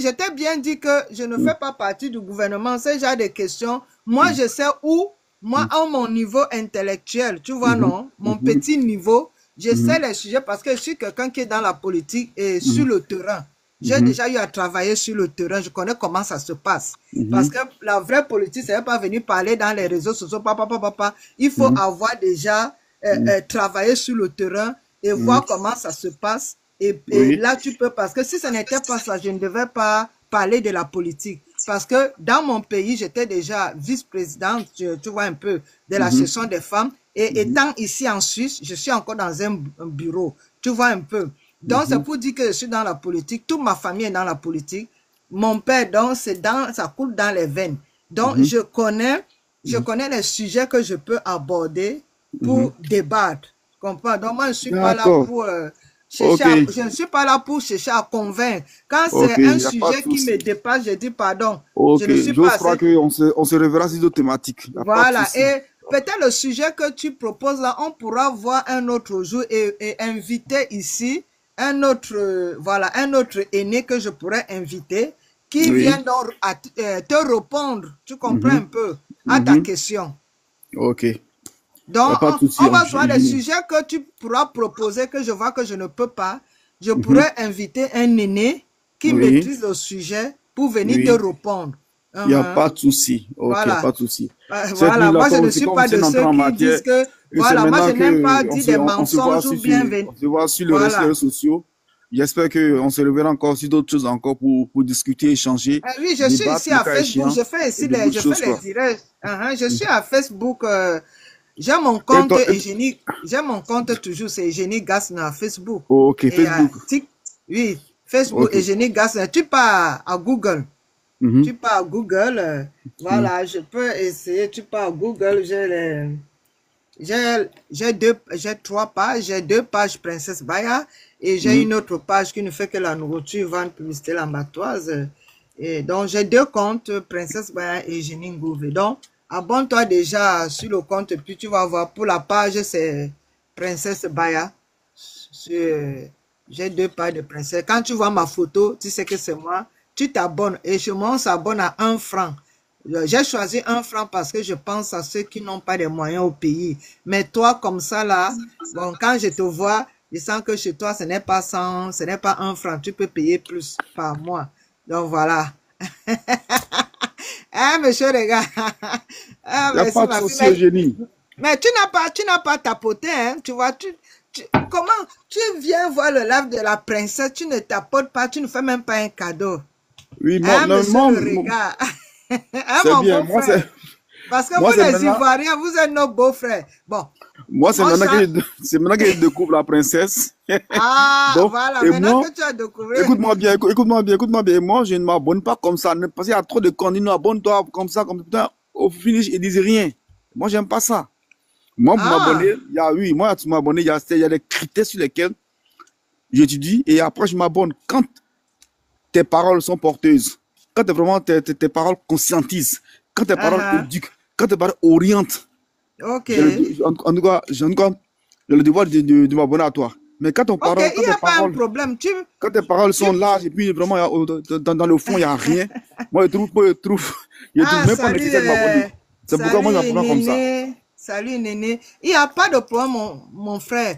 je t'ai bien dit que je ne Mm, fais pas partie du gouvernement. C'est genre des questions. Moi, mm, je sais où, moi, mm, à mon niveau intellectuel, tu vois, mhm, non? Mon mhm, petit niveau, je sais mhm, les sujets parce que je suis quelqu'un qui est dans la politique et sur mhm, le terrain. J'ai mhm, déjà eu à travailler sur le terrain. Je connais comment ça se passe. Parce mhm, que la vraie politique, c'est pas venir parler dans les réseaux sociaux, papa, papa, papa. Il faut mhm, avoir déjà mhm, travaillé sur le terrain et mhm. voir comment ça se passe. Et Oui. là, tu peux, parce que si ce n'était pas ça, je ne devais pas parler de la politique. Parce que dans mon pays, j'étais déjà vice-présidente, tu vois un peu, de la Mhm, session des femmes. Et mhm, étant ici en Suisse, je suis encore dans un bureau. Tu vois un peu. Donc, c'est mhm, pour dire que je suis dans la politique. Toute ma famille est dans la politique. Mon père, donc, ça coule dans les veines. Donc, mhm, je connais les sujets que je peux aborder mhm. pour débattre. Tu comprends? Donc, moi, je ne suis pas là D'accord. pour Ok. je ne suis pas là pour chercher à convaincre. Quand Ok, c'est il un n'y a pas de sujet qui me souci. dépasse, je dis pardon. Je Ok, ne suis pas j'ose assez. croire qu'on se reverra sur d'autres thématiques. Il n'y a pas de Voilà. souci. Et peut-être le sujet que tu proposes là, on pourra voir un autre jour et inviter ici un autre, voilà, un autre aîné que je pourrais inviter qui vient Oui. donc te répondre, tu comprends un Mhm, peu, à ta mhm. question. Ok. Il n'y Donc, a pas de souci. on va voir les sujets que tu pourras proposer que je vois que je ne peux pas. Je Mhm. pourrais inviter un aîné qui Oui. maîtrise le sujet pour venir te Oui. répondre. Il n'y a Uh-huh. pas de souci. Ok, il n'y a Voilà. pas de souci. Cette Voilà. nuit-là, Moi, je ne c'est suis comme pas c'est de une entrée ceux en qui matière. disent que, Et c'est voilà, moi, maintenant je n'aime pas que dire des on se voit mensonges ou bien venir. on se voit sur le réseaux Voilà. sociaux. J'espère qu'on se reverra encore sur d'autres choses encore pour discuter, échanger, Oui, je suis débattre ici le à cas Facebook. échéant et de d'autres Je fais choses, les quoi. directs. Je suis à Facebook. J'ai mon Et compte toi, Eugénie. J'ai mon compte toujours, c'est Eugénie Gassner à Facebook. ok, Et Facebook. oui, Facebook Ok. Eugénie Gassner. Tu pars à Google. Mhm, Tu pars à Google. mhm, Voilà, je peux essayer. Tu pars à Google. J'ai trois pages. J'ai deux pages Princesse Baya et j'ai mhm. une autre page qui ne fait que la nourriture, vente, publicité lambatoise. Et donc, j'ai deux comptes, Princesse Baya et Eugénie Ngouvé. Donc, abonne-toi déjà sur le compte, puis tu vas voir. Pour la page, c'est Princesse Baya. J'ai deux pages de princesse. Quand tu vois ma photo, tu sais que c'est moi. Tu t'abonnes. Et chez moi, on s'abonne à 1 franc. J'ai choisi 1 franc parce que je pense à ceux qui n'ont pas de moyens au pays. Mais toi, comme ça, là, bon, quand je te vois, je sens que chez toi, ce n'est pas 100, ce n'est pas 1 franc. Tu peux payer plus par mois. Donc, voilà. Ah, monsieur, regarde. Ah, Il n'y a merci, pas de ma fille. souci, Eugénie. Mais tu n'as pas tapoté, hein. Tu vois, comment tu viens voir le live de la princesse, tu ne tapotes pas, tu ne fais même pas un cadeau. Oui, moi, Hein, non, monsieur le regard. Hein, c'est mon bien. beau frère. Parce que Moi, vous, c'est les maintenant, Ivoiriens, vous êtes nos beaux-frères. Bon, moi, on chante. c'est maintenant que je découvre la princesse. Ah, Donc, voilà, et maintenant moi, que tu as découvert. écoute-moi bien, écoute-moi bien, écoute-moi bien. Et moi, je ne m'abonne pas comme ça. Parce qu'il y a trop de candidats. Abonne-toi comme ça, comme putain. Au finish, ils disent rien. Moi, j'aime pas ça. Moi, pour m'abonner, Ah, oui, moi, pour m'abonner, il y a des critères sur lesquels j'étudie et après, je m'abonne. Quand tes paroles sont porteuses, quand vraiment tes paroles conscientisent, quand tes paroles ah, éduquent, quand tes paroles orientent, ok. en tout cas, j'ai le devoir de m'abonner à toi. Mais Ok, il n'y a pas un problème. quand tes paroles Tu, sont larges et puis vraiment, dans le fond, il n'y a rien, moi, je trouve ah, même pas nécessaire de m'abonner. C'est pourquoi moi, salut, j'apprends comme ça. Néné. Salut, Néné. Il n'y a pas de problème, mon frère.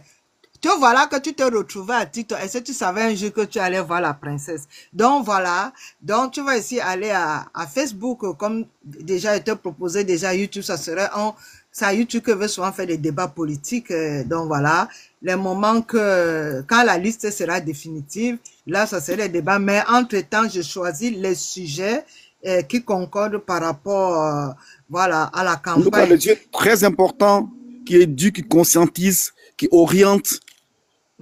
Tu voilà que tu te retrouvais à TikTok. Est-ce que tu savais un jour que tu allais voir la princesse? Donc voilà. Donc tu vas ici aller à Facebook, comme déjà été proposé déjà YouTube, ça serait ça YouTube que veut souvent faire des débats politiques. Donc voilà. Les moments quand la liste sera définitive, là, ça serait des débats. Mais entre-temps, je choisis les sujets qui concordent par rapport, voilà, à la En tout cas, le campagne. Dieu est très important, qui éduque, qui conscientise, qui oriente.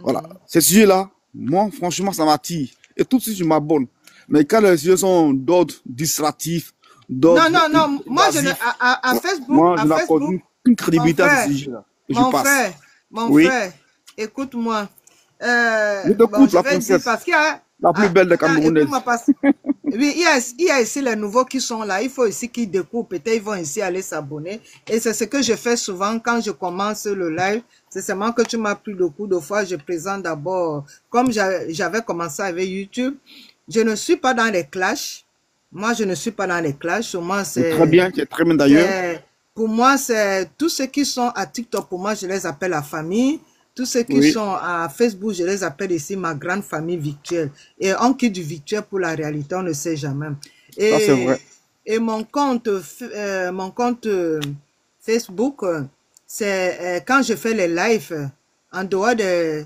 Voilà. Ces sujets-là, moi, franchement, ça m'attire. Et tout de suite, je m'abonne. Mais quand les sujets sont d'ordre distratif, Non, d'ordre non, non. Moi, évasif, Facebook, moi, je n'accorde aucune mon crédibilité à ces frère, sujets-là. Et je mon passe. frère, mon Oui. frère, écoute-moi. Je Bon, t'écoute, je la vais dire princesse. parce qu'il y a La plus belle des Attends, Camerounaises. écoute-moi, oui, il y a ici les nouveaux qui sont là. Il faut ici qu'ils découvrent. Peut-être ils vont ici aller s'abonner. Et c'est ce que je fais souvent quand je commence le live. C'est seulement que tu m'as pris beaucoup de fois. Je présente d'abord, comme j'avais commencé avec YouTube, je ne suis pas dans les clashs. Moi, je ne suis pas dans les clashs. C'est très bien d'ailleurs. Pour moi, c'est tous ceux qui sont à TikTok, pour moi, je les appelle la famille. Tous ceux qui Oui, sont à Facebook, je les appelle ici ma grande famille virtuelle. Et on quitte du virtuel pour la réalité, on ne sait jamais. ça c'est vrai. Et mon compte Facebook, c'est quand je fais les lives, en dehors des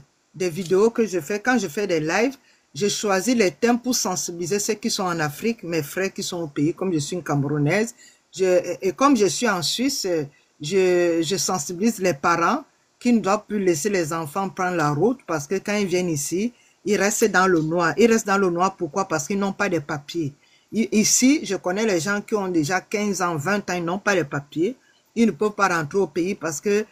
vidéos que je fais, quand je fais des lives, je choisis les thèmes pour sensibiliser ceux qui sont en Afrique, mes frères qui sont au pays, comme je suis une Camerounaise. Et comme je suis en Suisse, je sensibilise les parents qui ne doivent plus laisser les enfants prendre la route parce que quand ils viennent ici, ils restent dans le noir. Ils restent dans le noir pourquoi? Parce qu'ils n'ont pas de papiers. Ici, je connais les gens qui ont déjà 15 ans, 20 ans, ils n'ont pas de papiers. Ils ne peuvent pas rentrer au pays parce que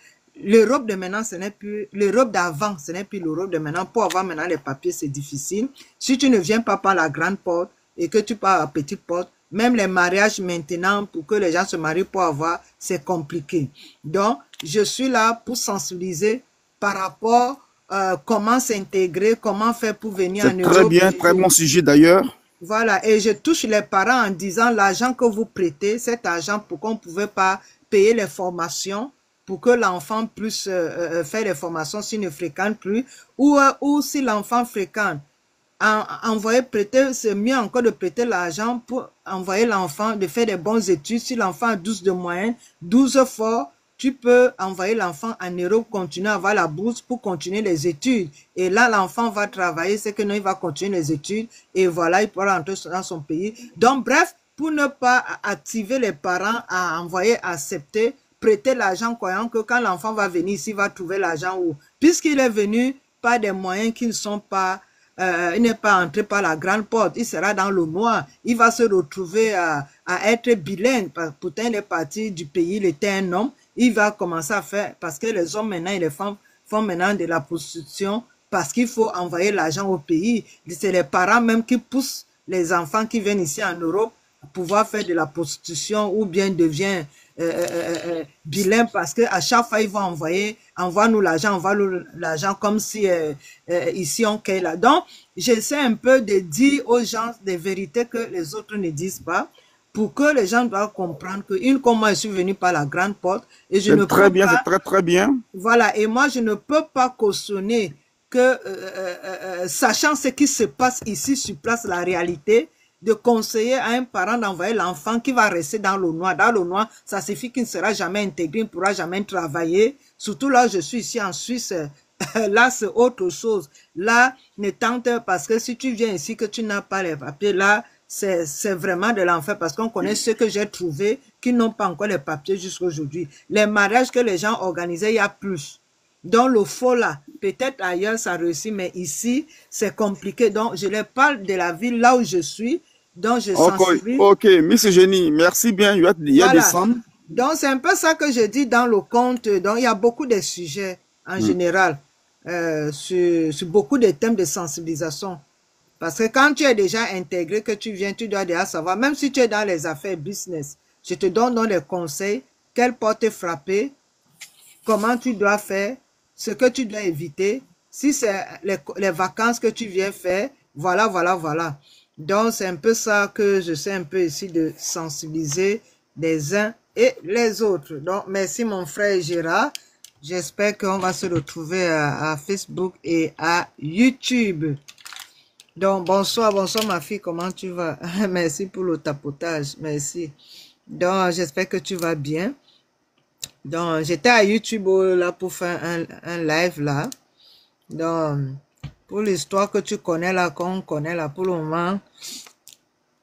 l'Europe de maintenant, ce n'est plus l'Europe d'avant, ce n'est plus l'Europe de maintenant. Pour avoir maintenant les papiers, c'est difficile. Si tu ne viens pas par la grande porte et que tu pars à la petite porte, même les mariages maintenant, pour que les gens se marient pour avoir, c'est compliqué. Donc, je suis là pour sensibiliser par rapport comment s'intégrer, comment faire pour venir en C'est très Europe. bien, très bon sujet d'ailleurs. Voilà, et je touche les parents en disant l'argent que vous prêtez, cet argent, pourquoi on ne pouvait pas payer les formations pour que l'enfant puisse faire les formations s'il ne fréquente plus, ou si l'enfant fréquente, envoyer prêter, c'est mieux encore de prêter l'argent pour envoyer l'enfant de faire des bonnes études. Si l'enfant a 12 de moyenne, 12 fois, tu peux envoyer l'enfant en Europe, continuer à avoir la bourse pour continuer les études. Et là, l'enfant va travailler, c'est que non, il va continuer les études. Et voilà, il pourra rentrer dans son pays. Donc, bref, pour ne pas activer les parents à envoyer, accepter, prêter l'argent, croyant que quand l'enfant va venir ici, il va trouver l'argent où. Puisqu'il est venu par des moyens qui ne sont pas il n'est pas entré par la grande porte, il sera dans le noir, il va se retrouver à être bilingue, pourtant il est parti du pays, il était un homme, il va commencer à faire, parce que les hommes maintenant et les femmes font maintenant de la prostitution, parce qu'il faut envoyer l'argent au pays, c'est les parents même qui poussent les enfants qui viennent ici en Europe à pouvoir faire de la prostitution ou bien devient bilingue parce que à chaque fois ils vont envoyer, envoie-nous l'argent, envoie-nous l'argent comme si ici on paye là. Donc j'essaie un peu de dire aux gens des vérités que les autres ne disent pas pour que les gens doivent comprendre que une comme moi je suis venu par la grande porte et je ne C'est très peux bien, pas, c'est très très bien. voilà, et moi je ne peux pas cautionner que sachant ce qui se passe ici sur place, la réalité, de conseiller à un parent d'envoyer l'enfant qui va rester dans le noir. Dans le noir, ça signifie qu'il ne sera jamais intégré, il ne pourra jamais travailler. Surtout là, je suis ici en Suisse, là c'est autre chose. Là, ne tente parce que si tu viens ici que tu n'as pas les papiers, là, c'est vraiment de l'enfer parce qu'on connaît ceux que j'ai trouvés qui n'ont pas encore les papiers jusqu'à aujourd'hui. Les mariages que les gens organisaient, il y a plus. Donc le faux là, peut-être ailleurs ça réussit, mais ici c'est compliqué. Donc je leur parle de la ville là où je suis, donc je sensibilise. Ok, Miss Eugénie, merci bien, il y a des Voilà. sommes. Donc c'est un peu ça que je dis dans le conte. Donc il y a beaucoup de sujets en général, sur beaucoup de thèmes de sensibilisation. Parce que quand tu es déjà intégré, que tu viens, tu dois déjà savoir, même si tu es dans les affaires business, je te donne donc les conseils, quelle porte frapper, comment tu dois faire, ce que tu dois éviter, si c'est les vacances que tu viens faire, voilà, voilà, voilà. Donc, c'est un peu ça que je sais un peu ici de sensibiliser les uns et les autres. Donc, merci mon frère Gérard. J'espère qu'on va se retrouver à Facebook et à YouTube. Donc, bonsoir, bonsoir ma fille, comment tu vas? Merci pour le tapotage, merci. Donc, j'espère que tu vas bien. Donc, j'étais à YouTube là pour faire un live là. Donc, pour l'histoire que tu connais là, qu'on connaît là, pour le moment,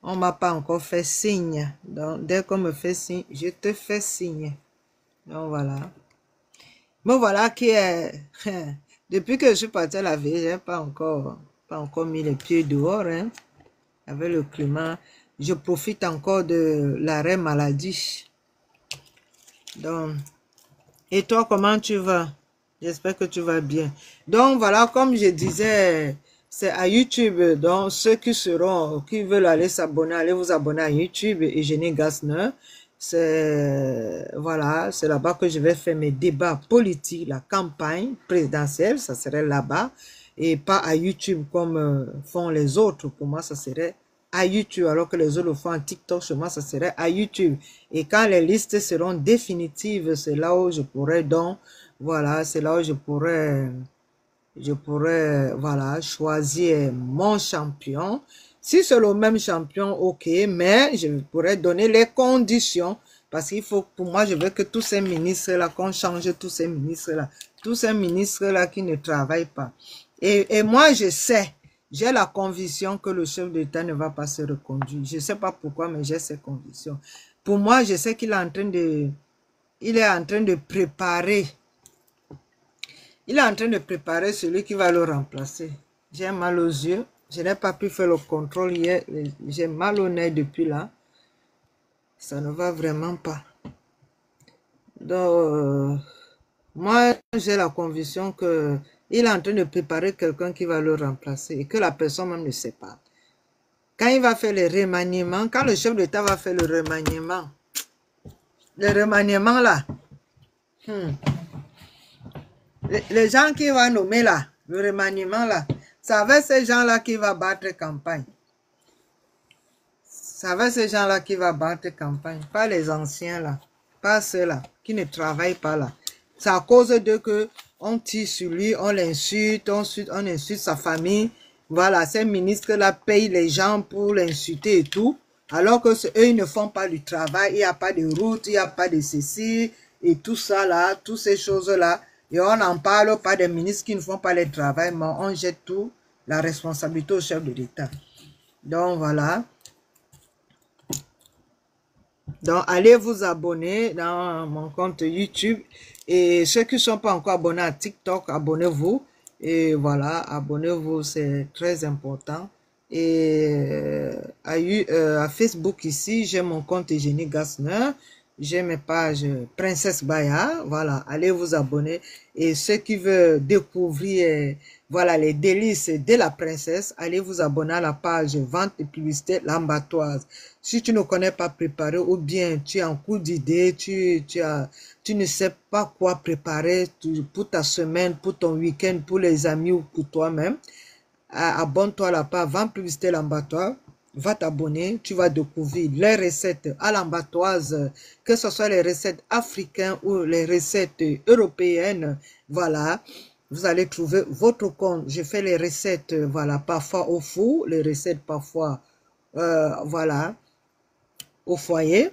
on m'a pas encore fait signe. Donc, dès qu'on me fait signe, je te fais signe. Donc, voilà. Bon, voilà qui est... Depuis que je suis partie à la vie, j'ai pas encore mis les pieds dehors, hein. Avec le climat, je profite encore de l'arrêt maladie. Donc, et toi, comment tu vas? J'espère que tu vas bien. Donc, voilà, comme je disais, c'est à YouTube. Donc, ceux qui veulent aller s'abonner, allez vous abonner à YouTube, Eugénie Gasner. C'est, voilà, c'est là-bas que je vais faire mes débats politiques, la campagne présidentielle, ça serait là-bas, et pas à YouTube comme font les autres. Pour moi, ça serait à YouTube, alors que les autres le font en TikTok, chez moi, ça serait à YouTube. Et quand les listes seront définitives, c'est là où je pourrais donc, voilà, c'est là où je pourrais, voilà, choisir mon champion. Si c'est le même champion, ok, mais je pourrais donner les conditions, parce qu'il faut, pour moi, je veux que tous ces ministres-là, qu'on change tous ces ministres-là qui ne travaillent pas. Et moi, je sais, j'ai la conviction que le chef d'État ne va pas se reconduire. Je ne sais pas pourquoi, mais j'ai ces convictions. Pour moi, je sais qu'il est en train de, préparer. Il est en train de préparer celui qui va le remplacer. J'ai mal aux yeux. Je n'ai pas pu faire le contrôle hier. J'ai mal au nez depuis là. Ça ne va vraiment pas. Donc, moi, j'ai la conviction que il est en train de préparer quelqu'un qui va le remplacer et que la personne même ne sait pas. Quand il va faire le remaniement, quand le chef d'État va faire le remaniement là, les gens qui vont nommer là, le remaniement là, ça va être ces gens-là qui vont battre campagne. Ça va être ces gens-là qui vont battre campagne, pas les anciens là, pas ceux-là qui ne travaillent pas là. C'est à cause d'eux que on tire sur lui, on l'insulte, on insulte sa famille. Voilà, ces ministres-là payent les gens pour l'insulter et tout. Alors que eux, ils ne font pas du travail, il n'y a pas de route, il n'y a pas de ceci, et tout ça là, toutes ces choses-là. Et on n'en parle pas des ministres qui ne font pas le travail, mais on jette tout la responsabilité au chef de l'État. Donc voilà. Donc allez vous abonner dans mon compte YouTube. Et ceux qui ne sont pas encore abonnés à TikTok, abonnez-vous. Et voilà, abonnez-vous, c'est très important. Et à Facebook ici, j'ai mon compte Eugénie Gasner. J'ai mes pages Princesse Baya. Voilà, allez vous abonner. Et ceux qui veulent découvrir voilà, les délices de la princesse, allez vous abonner à la page Vente et Publicité Lambatoise. Si tu ne connais pas préparer ou bien tu es en cours d'idée, tu ne sais pas quoi préparer pour ta semaine, pour ton week-end, pour les amis ou pour toi-même, abonne-toi à la page Vente Publicité Lambatoise. Va t'abonner, tu vas découvrir les recettes à l'ambatoise, que ce soit les recettes africaines ou les recettes européennes. Voilà, vous allez trouver votre compte. Je fais les recettes, voilà, parfois au four, les recettes parfois, voilà, au foyer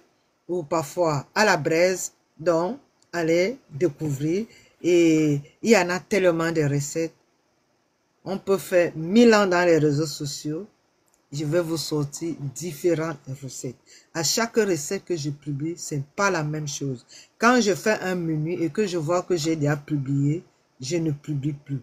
ou parfois à la braise. Donc, allez découvrir. Et il y en a tellement de recettes. On peut faire 1000 ans dans les réseaux sociaux. Je vais vous sortir différentes recettes. À chaque recette que je publie, ce n'est pas la même chose. Quand je fais un menu et que je vois que j'ai déjà publié, je ne publie plus.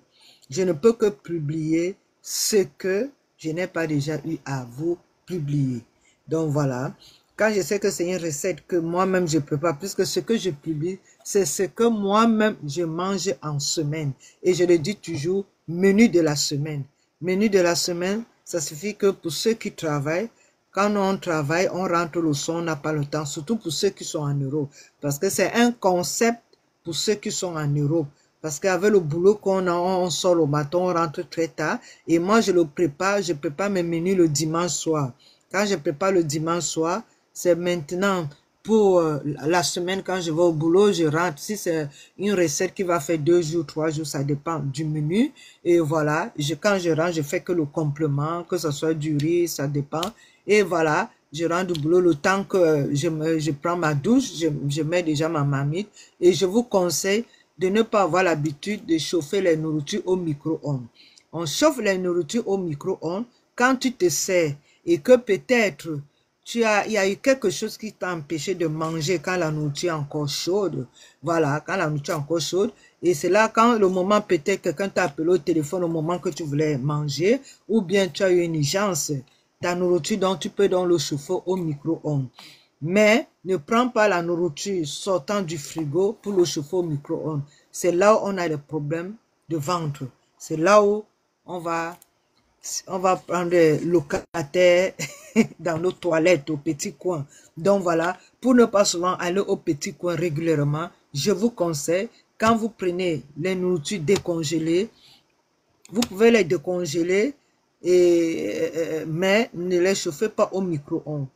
Je ne peux que publier ce que je n'ai pas déjà eu à vous publier. Donc voilà. Quand je sais que c'est une recette que moi-même je prépare, puisque ce que je publie, c'est ce que moi-même je mange en semaine. Et je le dis toujours, menu de la semaine. Menu de la semaine, ça suffit que pour ceux qui travaillent, quand on travaille, on rentre le soir, on n'a pas le temps, surtout pour ceux qui sont en Europe. Parce que c'est un concept pour ceux qui sont en Europe. Parce qu'avec le boulot qu'on a, on sort au matin, on rentre très tard. Et moi, je prépare mes menus le dimanche soir. Quand je prépare le dimanche soir, c'est maintenant pour la semaine, quand je vais au boulot, je rentre. Si c'est une recette qui va faire 2 jours, 3 jours, ça dépend du menu. Et voilà, quand je rentre, je fais que le complément, que ce soit du riz, ça dépend. Et voilà, je rentre du boulot le temps que je prends ma douche, je mets déjà ma marmite. Et je vous conseille de ne pas avoir l'habitude de chauffer les nourritures au micro-ondes. On chauffe les nourritures au micro-ondes quand tu te sers et que peut-être il y a eu quelque chose qui t'a empêché de manger quand la nourriture est encore chaude. Voilà, quand la nourriture est encore chaude. Et c'est là quand le moment, peut-être quelqu'un t'a appelé au téléphone au moment que tu voulais manger, ou bien tu as eu une urgence. Ta nourriture, donc tu peux donc le chauffer au micro-ondes. Mais ne prends pas la nourriture sortant du frigo pour le chauffer au micro-ondes. C'est là où on a des problèmes de ventre. C'est là où on va On va prendre des locataires dans nos toilettes au petit coin. Donc voilà, pour ne pas souvent aller au petit coin régulièrement, je vous conseille, quand vous prenez les nourritures décongelées, vous pouvez les décongeler, mais ne les chauffez pas au micro-ondes.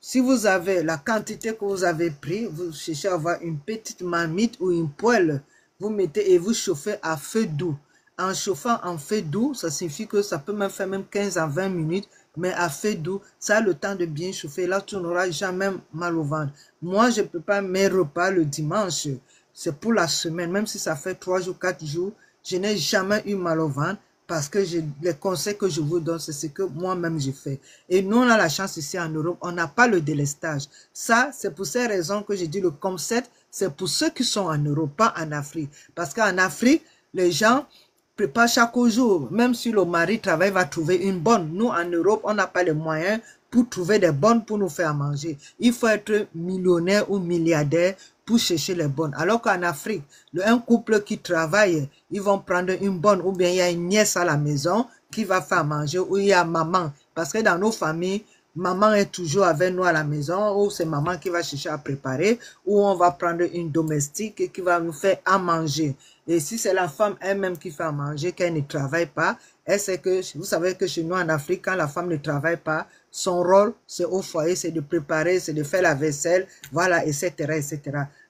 Si vous avez la quantité que vous avez pris, vous cherchez à avoir une petite marmite ou une poêle, vous mettez et vous chauffez à feu doux. En chauffant en feu doux, ça signifie que ça peut même faire même 15 à 20 minutes, mais à feu doux, ça a le temps de bien chauffer. Là, tu n'auras jamais mal au ventre. Moi, je prépare mes repas le dimanche. C'est pour la semaine, même si ça fait 3 jours, 4 jours, je n'ai jamais eu mal au ventre. Parce que les conseils que je vous donne, c'est ce que moi-même j'ai fait. Et nous, on a la chance ici en Europe, on n'a pas le délestage. Ça, c'est pour ces raisons que j'ai dit le concept, c'est pour ceux qui sont en Europe, pas en Afrique. Parce qu'en Afrique, les gens préparent chaque jour. Même si le mari travaille, va trouver une bonne. Nous, en Europe, on n'a pas les moyens pour trouver des bonnes pour nous faire manger. Il faut être millionnaire ou milliardaire pour chercher les bonnes. Alors qu'en Afrique, un couple qui travaille, ils vont prendre une bonne, ou bien il y a une nièce à la maison qui va faire manger, ou il y a maman. Parce que dans nos familles, maman est toujours avec nous à la maison, ou c'est maman qui va chercher à préparer, ou on va prendre une domestique qui va nous faire à manger. Et si c'est la femme elle-même qui fait à manger, qu'elle ne travaille pas, elle sait que, vous savez que chez nous en Afrique, quand la femme ne travaille pas, son rôle, c'est au foyer, c'est de préparer, c'est de faire la vaisselle, voilà, etc., etc.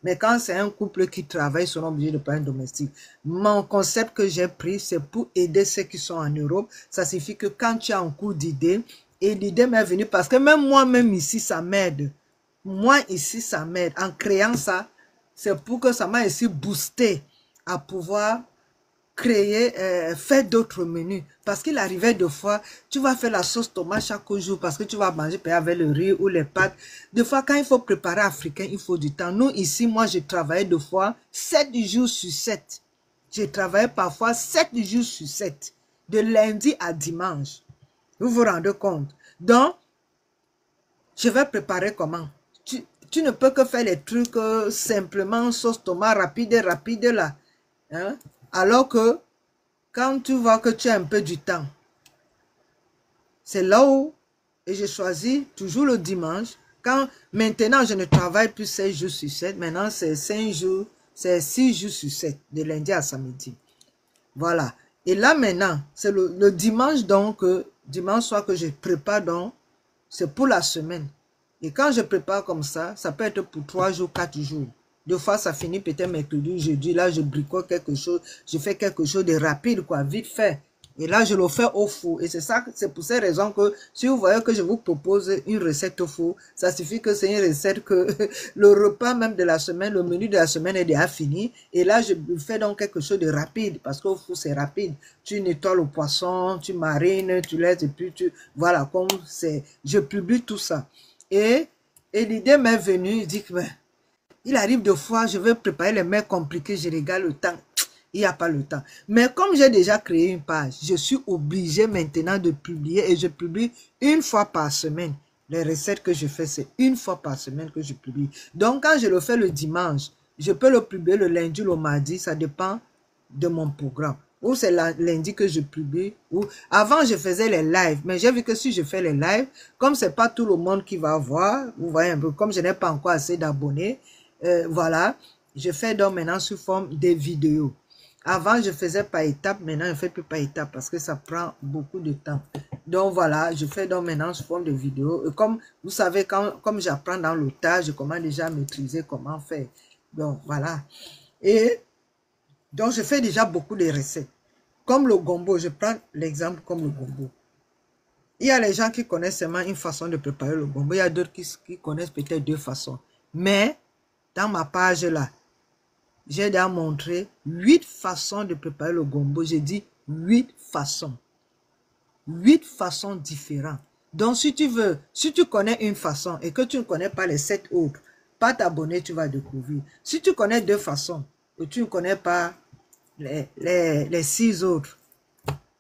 Mais quand c'est un couple qui travaille, ils seront obligés de prendre un domestique. Mon concept que j'ai pris, c'est pour aider ceux qui sont en Europe. Ça signifie que quand tu as un coup d'idée, et l'idée m'est venue parce que même moi-même ici, ça m'aide. Moi ici, ça m'aide. En créant ça, c'est pour que ça m'a aussi boosté à pouvoir créer, faire d'autres menus. Parce qu'il arrivait deux fois, tu vas faire la sauce tomate chaque jour parce que tu vas manger avec le riz ou les pâtes. Des fois, quand il faut préparer africain, il faut du temps. Nous, ici, moi, j'ai travaillé deux fois 7 jours sur 7. J'ai travaillé parfois 7 jours sur 7. De lundi à dimanche. Vous vous rendez compte? Donc, je vais préparer comment? Tu ne peux que faire les trucs simplement, sauce tomate rapide là. Hein? Alors que, quand tu vois que tu as un peu du temps, c'est là où, et j'ai choisi toujours le dimanche, quand maintenant je ne travaille plus 16 jours sur 7, maintenant c'est 5 jours, c'est 6 jours sur 7, de lundi à samedi. Voilà. Et là maintenant, c'est le dimanche donc, dimanche soir que je prépare donc, c'est pour la semaine. Et quand je prépare comme ça peut être pour 3 jours, 4 jours. Deux fois, ça finit peut-être mercredi, jeudi. Là, je bricole quelque chose. Je fais quelque chose de rapide, quoi, vite fait. Et là, je le fais au four. Et c'est ça, c'est pour ces raisons que si vous voyez que je vous propose une recette au four, ça suffit que c'est une recette que le repas même de la semaine, le menu de la semaine est déjà fini. Et là, je fais donc quelque chose de rapide parce qu'au four, c'est rapide. Tu nettoies le poisson, tu marines, tu laisses et puis tu... Voilà, comme c'est... Je publie tout ça. Et l'idée m'est venue, je dis que... Il arrive des fois, je veux préparer les mets compliqués, je regarde le temps. Il n'y a pas le temps. Mais comme j'ai déjà créé une page, je suis obligé maintenant de publier et je publie une fois par semaine. Les recettes que je fais, c'est une fois par semaine que je publie. Donc, quand je le fais le dimanche, je peux le publier le lundi, le mardi, ça dépend de mon programme. Ou c'est lundi que je publie. Ou avant, je faisais les lives. Mais j'ai vu que si je fais les lives, comme c'est pas tout le monde qui va voir, vous voyez un peu, comme je n'ai pas encore assez d'abonnés, voilà, je fais donc maintenant sous forme de vidéos. Avant, je faisais par étapes, maintenant, je ne fais plus par étapes parce que ça prend beaucoup de temps. Donc, voilà, je fais donc maintenant sous forme de vidéos. Et comme vous savez, comme j'apprends dans le tas, je commence déjà à maîtriser comment faire. Donc, voilà. Et donc, je fais déjà beaucoup de recettes. Comme le gombo, je prends l'exemple comme le gombo. Il y a les gens qui connaissent seulement une façon de préparer le gombo. Il y a d'autres qui connaissent peut-être 2 façons. Mais, dans ma page là, j'ai déjà montré 8 façons de préparer le gombo. J'ai dit 8 façons. 8 façons différentes. Donc, si tu connais une façon et que tu ne connais pas les 7 autres, pas t'abonner, tu vas découvrir. Si tu connais 2 façons et tu ne connais pas les 6 autres,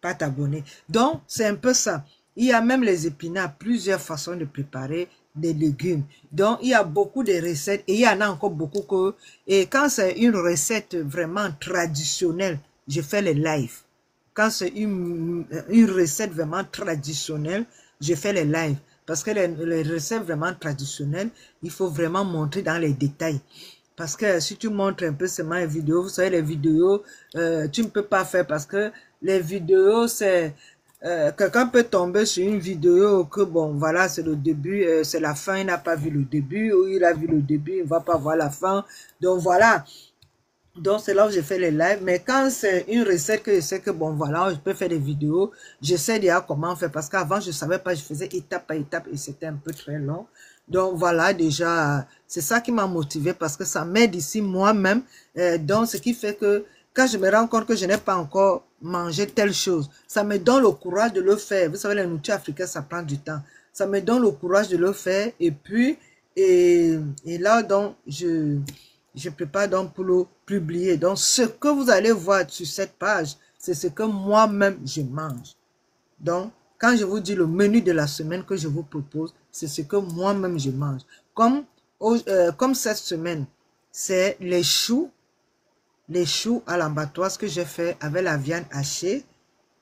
pas t'abonner. Donc, c'est un peu ça. Il y a même les épinards, plusieurs façons de préparer des légumes. Donc, il y a beaucoup de recettes et il y en a encore beaucoup que... Et quand c'est une recette vraiment traditionnelle, je fais les lives. quand c'est une recette vraiment traditionnelle, je fais les lives. Parce que les recettes vraiment traditionnelles, il faut vraiment montrer dans les détails. Parce que si tu montres un peu seulement les vidéos, vous savez, les vidéos, tu ne peux pas faire parce que les vidéos, c'est... quelqu'un peut tomber sur une vidéo que, bon, voilà, c'est le début, c'est la fin, il n'a pas vu le début, ou il a vu le début, il ne va pas voir la fin. Donc, voilà. Donc, c'est là où je fais les lives. Mais quand c'est une recette que je sais que, bon, voilà, je peux faire des vidéos, je sais déjà comment faire. Parce qu'avant, je ne savais pas, je faisais étape par étape et c'était un peu très long. Donc, voilà, déjà, c'est ça qui m'a motivé parce que ça m'aide ici moi-même. Donc, ce qui fait que quand je me rends compte que je n'ai pas encore mangé telle chose, ça me donne le courage de le faire. Vous savez, les nourritures africaines, ça prend du temps. Ça me donne le courage de le faire. Et puis, et là, donc, je prépare donc pour le publier. Donc, ce que vous allez voir sur cette page, c'est ce que moi-même je mange. Donc, quand je vous dis le menu de la semaine que je vous propose, c'est ce que moi-même je mange. Comme cette semaine, c'est les choux à l'ambatoise que j'ai fait avec la viande hachée.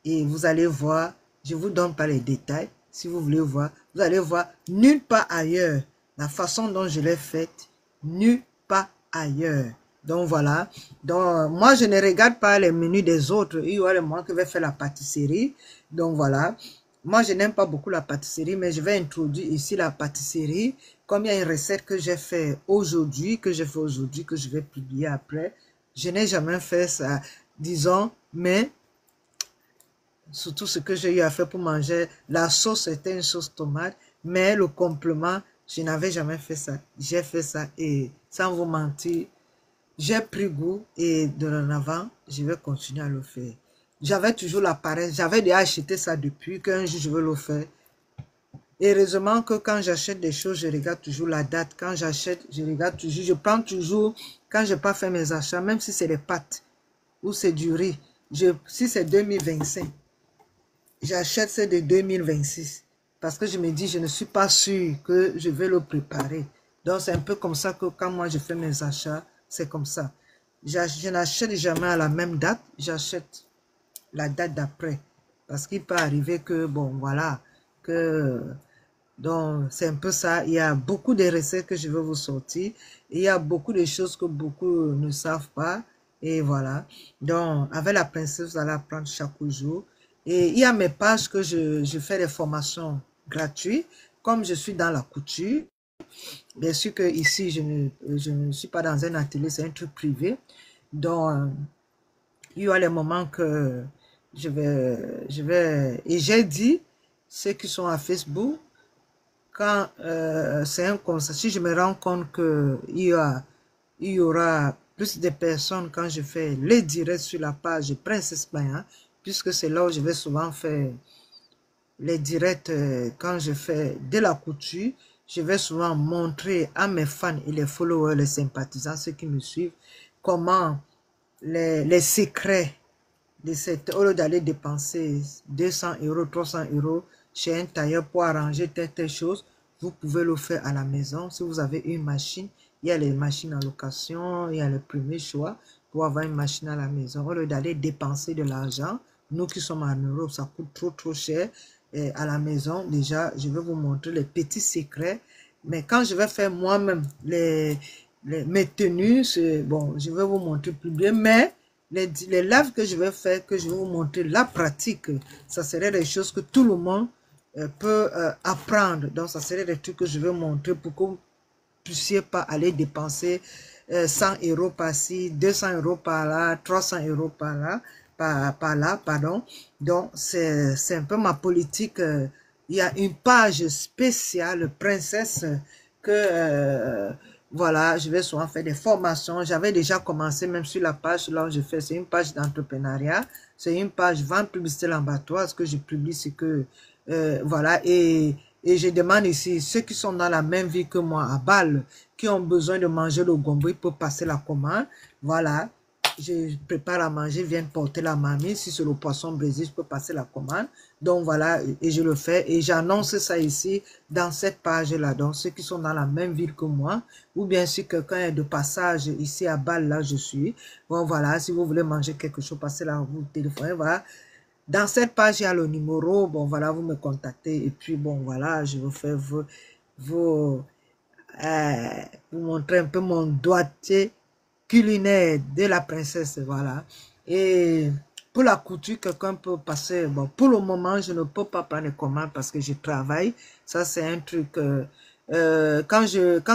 Et vous allez voir, je ne vous donne pas les détails. Si vous voulez voir, vous allez voir nulle part ailleurs. La façon dont je l'ai faite, nulle part ailleurs. Donc voilà. Donc moi je ne regarde pas les menus des autres. Il y aura le moment que je vais faire la pâtisserie. Donc voilà. Moi je n'aime pas beaucoup la pâtisserie, mais je vais introduire ici la pâtisserie. Comme il y a une recette que j'ai fait aujourd'hui, que je vais publier après. Je n'ai jamais fait ça, disons, mais surtout ce que j'ai eu à faire pour manger, la sauce était une sauce tomate, mais le complément, je n'avais jamais fait ça. J'ai fait ça et sans vous mentir, j'ai pris goût et de l'en avant, je vais continuer à le faire. J'avais toujours la paresse, j'avais déjà acheté ça depuis qu'un jour je veux le faire. Heureusement que quand j'achète des choses, je regarde toujours la date. Quand j'achète, je regarde toujours, je prends toujours, quand je n'ai pas fait mes achats, même si c'est des pâtes ou c'est du riz, si c'est 2025, j'achète ceux de 2026. Parce que je me dis, je ne suis pas sûre que je vais le préparer. Donc, c'est un peu comme ça que quand moi je fais mes achats, c'est comme ça. Je n'achète jamais à la même date, j'achète la date d'après. Parce qu'il peut arriver que, bon, voilà, que... Donc, c'est un peu ça. Il y a beaucoup de recettes que je vais vous sortir. Il y a beaucoup de choses que beaucoup ne savent pas. Et voilà. Donc, avec la princesse, vous allez apprendre chaque jour. Et il y a mes pages que je fais des formations gratuites. Comme je suis dans la couture. Bien sûr que ici, je ne suis pas dans un atelier, c'est un truc privé. Donc, il y a les moments que je vais... Et j'ai dit, ceux qui sont à Facebook, quand c'est un conseil, si je me rends compte qu'il y aura plus de personnes quand je fais les directs sur la page Princesse Maya, puisque c'est là où je vais souvent faire les directs quand je fais de la couture, je vais souvent montrer à mes fans et les followers, les sympathisants, ceux qui me suivent, comment les secrets de cette, au lieu d'aller dépenser 200 €, 300 € chez un tailleur pour arranger telle chose, vous pouvez le faire à la maison. Si vous avez une machine, il y a les machines en location, il y a le premier choix pour avoir une machine à la maison. Au lieu d'aller dépenser de l'argent, nous qui sommes en Europe, ça coûte trop cher. Et à la maison, déjà, je vais vous montrer les petits secrets. Mais quand je vais faire moi-même mes tenues, bon, je vais vous montrer plus bien. Mais les lives que je vais faire, que je vais vous montrer la pratique, ça serait des choses que tout le monde peut apprendre. Donc, ça serait des trucs que je vais montrer pour que vous ne puissiez pas aller dépenser 100 € par-ci, 200 € par-là, 300 € par-là. Pardon. Donc, c'est un peu ma politique. Il y a une page spéciale princesse que, voilà, je vais souvent faire des formations. J'avais déjà commencé même sur la page là où je fais. C'est une page d'entrepreneuriat. C'est une page vente publicité lambatoise que je publie. C'est que, voilà, et je demande ici, ceux qui sont dans la même vie que moi, à Bâle, qui ont besoin de manger le gombo, ils peuvent passer la commande. Voilà. Je prépare à manger, viens porter la mamie. Si c'est le poisson brésil, je peux passer la commande. Donc voilà, et je le fais. Et j'annonce ça ici, dans cette page-là. Donc ceux qui sont dans la même ville que moi, ou bien si quelqu'un est de passage ici à Bâle, là je suis. Bon voilà, si vous voulez manger quelque chose, passez là, vous téléphonez, voilà. Dans cette page, il y a le numéro. Bon, voilà, vous me contactez. Et puis, bon, voilà, je vous fais vous montrer un peu mon doigté culinaire de la princesse. Voilà. Et pour la couture, quelqu'un peut passer. Bon, pour le moment, je ne peux pas prendre les commandes parce que je travaille. Ça, c'est un truc. Quand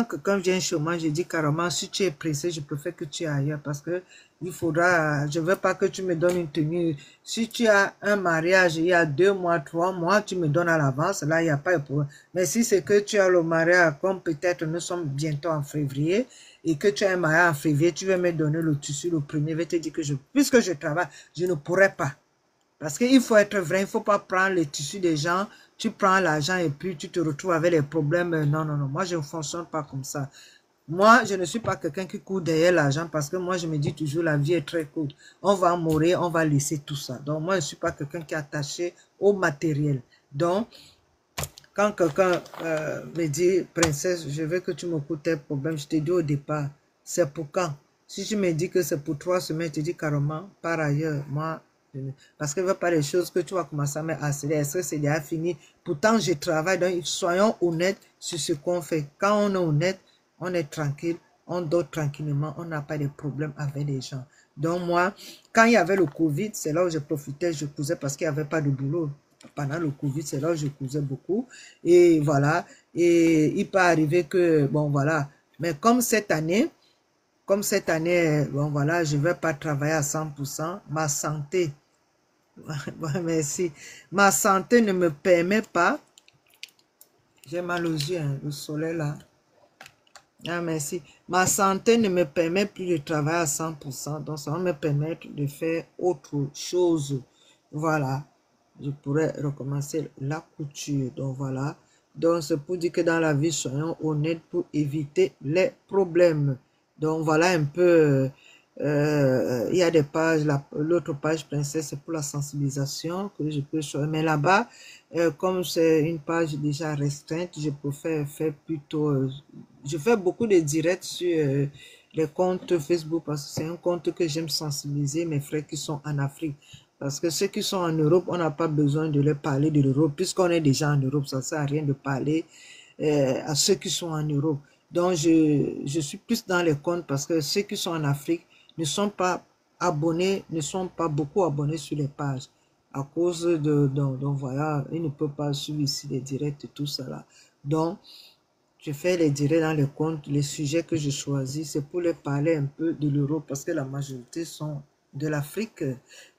quelqu'un vient chez moi, je dis carrément, si tu es pressé, je préfère que tu ailles ailleurs parce que il faudra, je veux pas que tu me donnes une tenue. Si tu as un mariage il y a 2 mois, 3 mois, tu me donnes à l'avance, là, il n'y a pas de problème. Mais si c'est que tu as le mariage, comme peut-être nous sommes bientôt en février, et que tu as un mariage en février, tu veux me donner le tissu le premier, je vais te dire que puisque je travaille, je ne pourrais pas. Parce qu'il faut être vrai, il ne faut pas prendre les tissus des gens, tu prends l'argent et puis tu te retrouves avec les problèmes. Non, non, non, moi je ne fonctionne pas comme ça. Moi, je ne suis pas quelqu'un qui court derrière l'argent parce que moi, je me dis toujours, la vie est très courte. On va mourir, on va laisser tout ça. Donc, moi, je ne suis pas quelqu'un qui est attaché au matériel. Donc, quand quelqu'un me dit, princesse, je veux que tu me coûtes tes problèmes, je te dis au départ, c'est pour quand? Si tu me dis que c'est pour 3 semaines, je te dis carrément, par ailleurs, moi, parce que je ne veux pas les choses que tu vas commencer à me harceler. Est-ce que c'est déjà fini? Pourtant, je travaille, donc soyons honnêtes sur ce qu'on fait. Quand on est honnête, on est tranquille, on dort tranquillement, on n'a pas de problème avec les gens. Donc moi, quand il y avait le Covid, c'est là où je profitais, je cousais parce qu'il n'y avait pas de boulot. Pendant le Covid, c'est là où je cousais beaucoup. Et voilà, et il peut arriver que, bon voilà, mais comme cette année, bon voilà, je ne vais pas travailler à 100%, ma santé, merci, ma santé ne me permet pas, j'ai mal aux yeux, hein, le soleil là. Ah, merci. Ma santé ne me permet plus de travailler à 100%, donc ça va me permettre de faire autre chose. Voilà, je pourrais recommencer la couture. Donc voilà, donc c'est pour dire que dans la vie, soyons honnêtes pour éviter les problèmes. Donc voilà un peu, il y a des pages, l'autre page princesse, c'est pour la sensibilisation que je peux choisir. Mais là-bas, comme c'est une page déjà restreinte, je préfère faire plutôt... je fais beaucoup de directs sur les comptes Facebook parce que c'est un compte que j'aime sensibiliser mes frères qui sont en Afrique. Parce que ceux qui sont en Europe, on n'a pas besoin de leur parler de l'Europe. Puisqu'on est déjà en Europe, ça ne sert à rien de parler à ceux qui sont en Europe. Donc, je suis plus dans les comptes parce que ceux qui sont en Afrique ne sont pas abonnés, ne sont pas beaucoup abonnés sur les pages. À cause donc voilà, ils ne peuvent pas suivre ici les directs et tout ça là. Donc, je fais les directs dans les comptes, les sujets que je choisis, c'est pour les parler un peu de l'Europe parce que la majorité sont de l'Afrique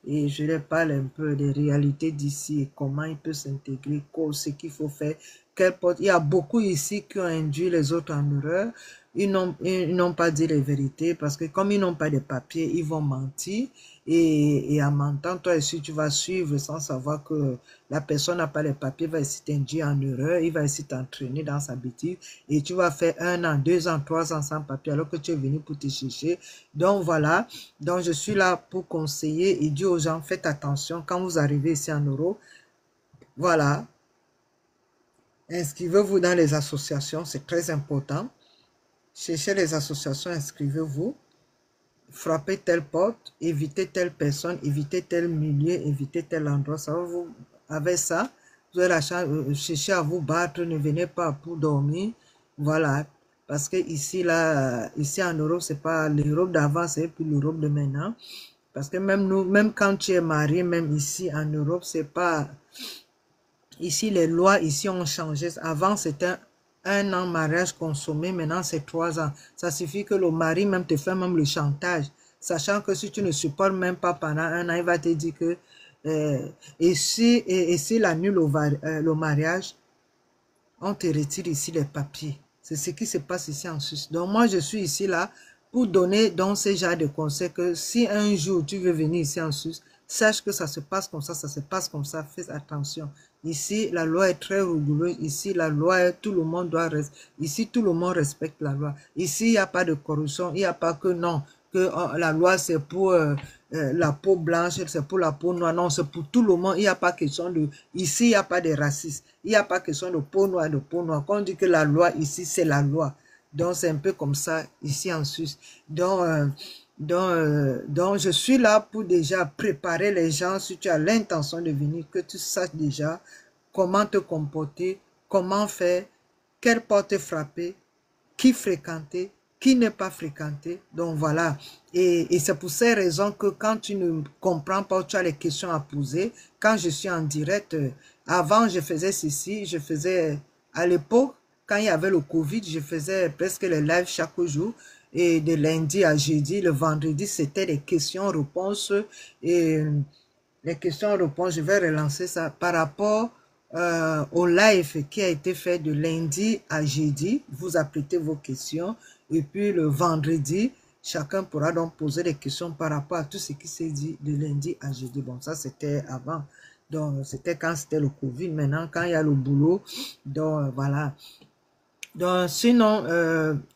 et je leur parle un peu des réalités d'ici et comment ils peuvent s'intégrer, ce qu'il faut faire. Il y a beaucoup ici qui ont induit les autres en erreur. Ils n'ont pas dit les vérités parce que comme ils n'ont pas de papiers, ils vont mentir. Et en mentant, toi aussi, tu vas suivre sans savoir que la personne n'a pas les papiers, va essayer d'induire en erreur, il va essayer de t'entraîner dans sa bêtise et tu vas faire 1 an, 2 ans, 3 ans sans papier alors que tu es venu pour te chercher. Donc voilà, donc je suis là pour conseiller et dire aux gens, faites attention quand vous arrivez ici en Europe. Voilà, inscrivez-vous dans les associations, c'est très important. Cherchez les associations, inscrivez-vous. Frappez telle porte, évitez telle personne, évitez tel milieu, évitez tel endroit. Ça va vous, avec ça, vous avez la chance, cherchez à vous battre, ne venez pas pour dormir. Voilà, parce que ici, là, ici en Europe, c'est pas l'Europe d'avant, c'est plus l'Europe de maintenant. Parce que même nous, même quand tu es marié, même ici en Europe, c'est pas... Ici, les lois ici ont changé. Avant, c'était 1 an mariage consommé, maintenant c'est 3 ans. Ça suffit que le mari même te fait même le chantage, sachant que si tu ne supportes même pas pendant 1 an, il va te dire que et s'il annule le mariage, on te retire ici les papiers. C'est ce qui se passe ici en Suisse. Donc moi, je suis ici là pour donner dans ce genre de conseils que si un jour tu veux venir ici en Suisse, sache que ça se passe comme ça se passe comme ça, fais attention. Ici, la loi est très rigoureuse. Ici, la loi, tout le monde doit rester. Ici, tout le monde respecte la loi. Ici, il n'y a pas de corruption. Il n'y a pas que non, que la loi, c'est pour la peau blanche, c'est pour la peau noire. Non, c'est pour tout le monde. Il n'y a pas question de... Ici, il n'y a pas de racisme. Il n'y a pas question de peau noire, de peau noire. Quand on dit que la loi, ici, c'est la loi. Donc, c'est un peu comme ça, ici en Suisse. Donc, Donc, je suis là pour déjà préparer les gens, si tu as l'intention de venir, que tu saches déjà comment te comporter, comment faire, quelle porte frapper, qui fréquenter, qui n'est pas fréquenté. Donc voilà. Et c'est pour ces raisons que quand tu ne comprends pas, tu as les questions à poser. Quand je suis en direct, avant je faisais ceci, je faisais à l'époque, quand il y avait le Covid, je faisais presque les lives chaque jour. Et de lundi à jeudi, le vendredi, c'était des questions-réponses. Et les questions-réponses, je vais relancer ça par rapport au live qui a été fait de lundi à jeudi. Vous apprêtez vos questions et puis le vendredi, chacun pourra donc poser des questions par rapport à tout ce qui s'est dit de lundi à jeudi. Bon, ça c'était avant. Donc, c'était quand c'était le Covid. Maintenant, quand il y a le boulot, donc voilà. Donc, sinon,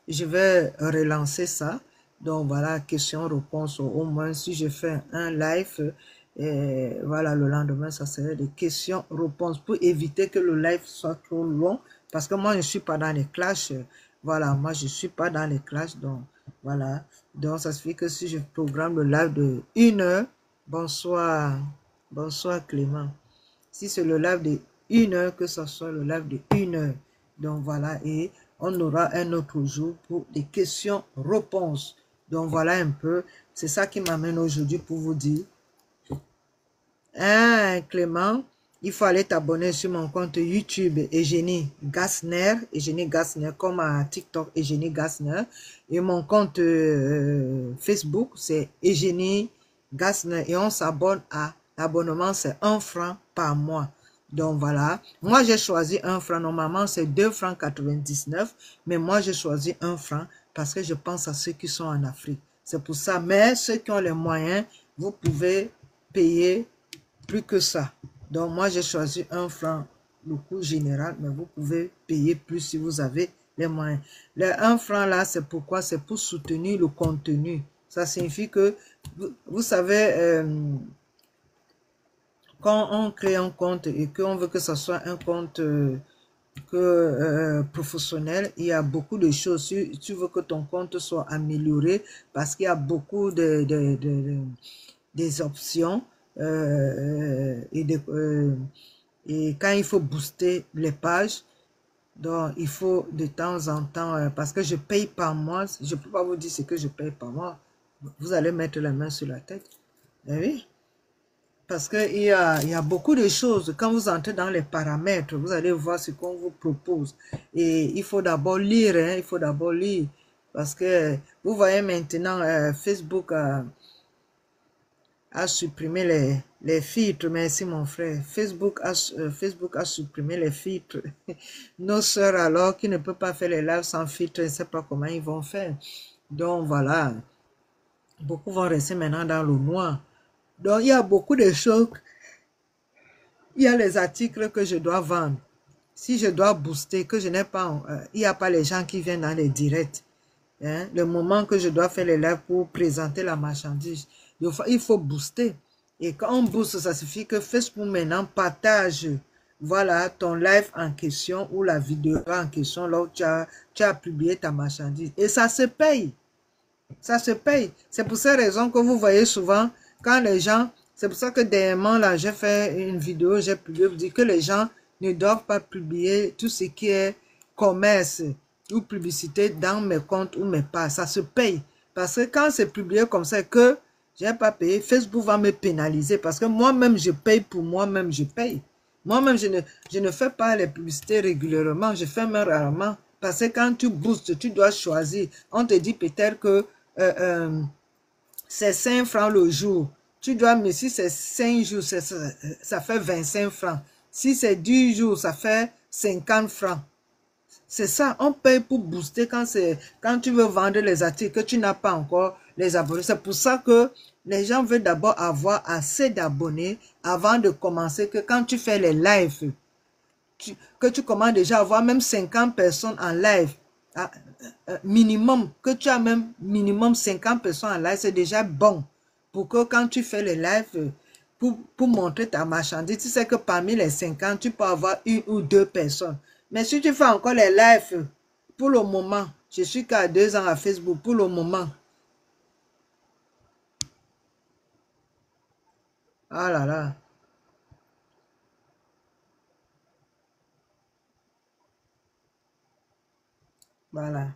je vais relancer ça. Donc, voilà, questions-réponses. Au moins, si je fais un live, et voilà, le lendemain, ça serait des questions-réponses pour éviter que le live soit trop long. Parce que moi, je ne suis pas dans les clashs. Voilà, moi, je ne suis pas dans les clashs. Donc, voilà. Donc, ça fait que si je programme le live de 1 heure, bonsoir, bonsoir Clément. Si c'est le live de 1 heure, que ce soit le live de 1 heure. Donc voilà, et on aura un autre jour pour des questions-réponses. Donc voilà un peu, c'est ça qui m'amène aujourd'hui pour vous dire. Hein, Clément, il faut aller t'abonner sur mon compte YouTube, Eugénie Gassner, comme à TikTok, Eugénie Gassner. Et mon compte Facebook, c'est Eugénie Gassner. Et on s'abonne à l'abonnement, c'est 1 franc par mois. Donc voilà, moi j'ai choisi 1 franc, normalement c'est 2 francs 99, mais moi j'ai choisi 1 franc parce que je pense à ceux qui sont en Afrique. C'est pour ça, mais ceux qui ont les moyens, vous pouvez payer plus que ça. Donc moi j'ai choisi 1 franc, le coût général, mais vous pouvez payer plus si vous avez les moyens. Le 1 franc là, c'est pourquoi? C'est pour soutenir le contenu. Ça signifie que, vous savez, quand on crée un compte et qu'on veut que ce soit un compte professionnel, il y a beaucoup de choses. Si tu veux que ton compte soit amélioré, parce qu'il y a beaucoup des options et quand il faut booster les pages, donc il faut de temps en temps, parce que je paye par mois, je ne peux pas vous dire ce que je paye par mois. Vous allez mettre la main sur la tête. Eh oui. Parce qu'il y a beaucoup de choses. Quand vous entrez dans les paramètres, vous allez voir ce qu'on vous propose. Et il faut d'abord lire, hein, il faut d'abord lire. Parce que vous voyez maintenant, Facebook a supprimé les filtres. Merci mon frère. Facebook a supprimé les filtres. Nos sœurs alors, qui ne peuvent pas faire les lives sans filtre, je ne sais pas comment ils vont faire. Donc voilà. Beaucoup vont rester maintenant dans le noir. Donc, il y a beaucoup de choses. Il y a les articles que je dois vendre. Si je dois booster, que je n'ai pas, il n'y a pas les gens qui viennent dans les directs. Hein? Le moment que je dois faire les lives pour présenter la marchandise, il faut booster. Et quand on booste, ça suffit que Facebook maintenant partage, voilà, ton live en question ou la vidéo en question, là où tu as publié ta marchandise. Et ça se paye. Ça se paye. C'est pour ces raisons que vous voyez souvent, quand les gens, c'est pour ça que dernièrement, là, j'ai fait une vidéo, j'ai publié, vous dire que les gens ne doivent pas publier tout ce qui est commerce ou publicité dans mes comptes ou mes pages. Ça se paye. Parce que quand c'est publié comme ça, que je n'ai pas payé, Facebook va me pénaliser. Parce que moi-même, je paye pour moi-même, je paye. Moi-même, je ne fais pas les publicités régulièrement, je fais même rarement. Parce que quand tu boostes, tu dois choisir. On te dit peut-être que c'est 5 francs le jour. Tu dois, mais si c'est 5 jours, ça fait 25 francs. Si c'est 10 jours, ça fait 50 francs. C'est ça, on paye pour booster quand tu veux vendre les articles que tu n'as pas encore les abonnés. C'est pour ça que les gens veulent d'abord avoir assez d'abonnés avant de commencer, que quand tu fais les lives, que tu commences déjà à avoir même 50 personnes en live, minimum, que tu as même minimum 50 personnes en live, c'est déjà bon. Pour que quand tu fais les lives, pour montrer ta marchandise, tu sais que parmi les 50, tu peux avoir 1 ou 2 personnes. Mais si tu fais encore les lives, pour le moment, je suis qu'à 2 ans à Facebook, pour le moment, Ah là là. Voilà.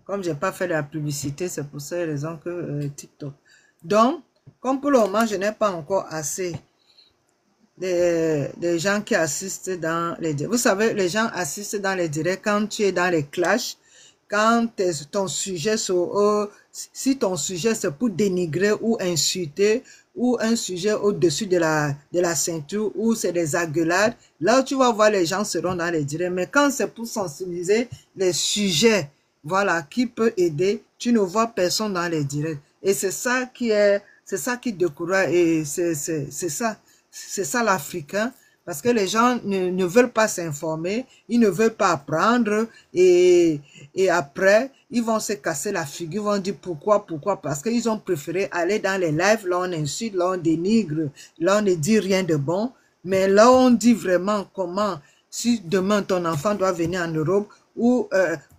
Comme j'ai pas fait de la publicité, c'est pour cette raison que TikTok. Donc, comme pour le moment, je n'ai pas encore assez des gens qui assistent dans les directs. Vous savez, les gens assistent dans les directs quand tu es dans les clashs, quand ton sujet, si ton sujet c'est pour dénigrer ou insulter, ou un sujet au-dessus de la ceinture, ou c'est des accolades, là tu vas voir les gens seront dans les directs. Mais quand c'est pour sensibiliser les sujets, voilà, qui peut aider, tu ne vois personne dans les directs. Et c'est ça qui décourage, et c'est ça l'Africain, parce que les gens ne veulent pas s'informer, ils ne veulent pas apprendre, et après, ils vont se casser la figure, ils vont dire pourquoi, parce qu'ils ont préféré aller dans les lives, là on insulte, là on dénigre, là on ne dit rien de bon, mais là on dit vraiment comment, si demain ton enfant doit venir en Europe, ou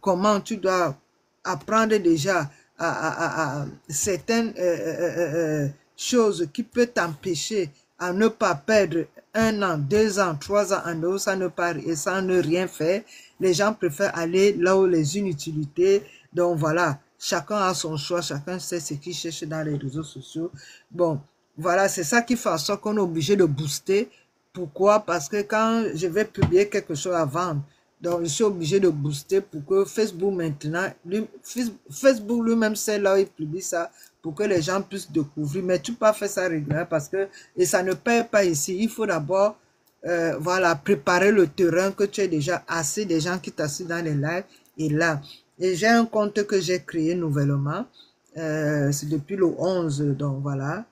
comment tu dois apprendre déjà à certaines choses qui peuvent t'empêcher à ne pas perdre 1 an, 2 ans, 3 ans en Europe sans ne rien faire. Les gens préfèrent aller là où les inutilités. Donc voilà, chacun a son choix, chacun sait ce qu'il cherche dans les réseaux sociaux. Bon, voilà, c'est ça qui fait en sorte qu'on est obligé de booster. Pourquoi? Parce que quand je vais publier quelque chose à vendre, donc je suis obligé de booster pour que Facebook maintenant, Facebook lui-même c'est là où il publie ça pour que les gens puissent découvrir. Mais tu peux pas faire ça régulièrement parce que, et ça ne paye pas ici. Il faut d'abord, voilà, préparer le terrain que tu as déjà assez des gens qui t'assistent dans les lives et là. Et j'ai un compte que j'ai créé nouvellement. C'est depuis le 11, donc voilà.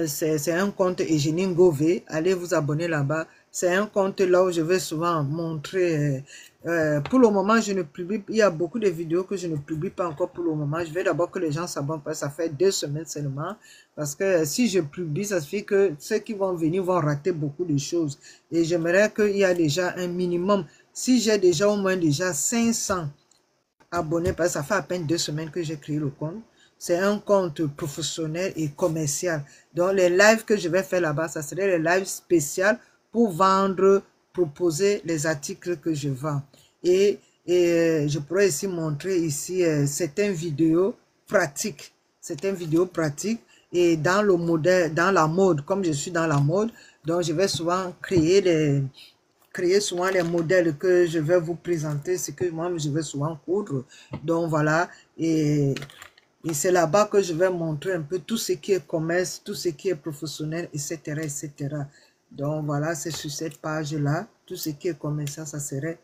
C'est un compte Eugénie Ngové. Allez vous abonner là-bas. C'est un compte là où je vais souvent montrer. Pour le moment, je ne publie. Il y a beaucoup de vidéos que je ne publie pas encore pour le moment. Je vais d'abord que les gens s'abonnent. Ça fait 2 semaines seulement. Parce que si je publie, ça fait que ceux qui vont venir vont rater beaucoup de choses. Et j'aimerais qu'il y ait déjà un minimum. Si j'ai déjà au moins déjà 500 abonnés, parce que ça fait à peine 2 semaines que j'ai créé le compte. C'est un compte professionnel et commercial. Donc, les lives que je vais faire là-bas, ça serait les lives spéciaux pour vendre, proposer les articles que je vends. Et je pourrais ici montrer ici certaines vidéos pratiques. Certaines vidéos pratiques. Et dans le modèle, dans la mode, comme je suis dans la mode, donc je vais souvent créer souvent les modèles que je vais vous présenter, ce que moi je vais souvent coudre. Donc voilà, et c'est là-bas que je vais montrer un peu tout ce qui est commerce, tout ce qui est professionnel, etc. etc. Donc voilà, c'est sur cette page-là, tout ce qui est commercial, ça serait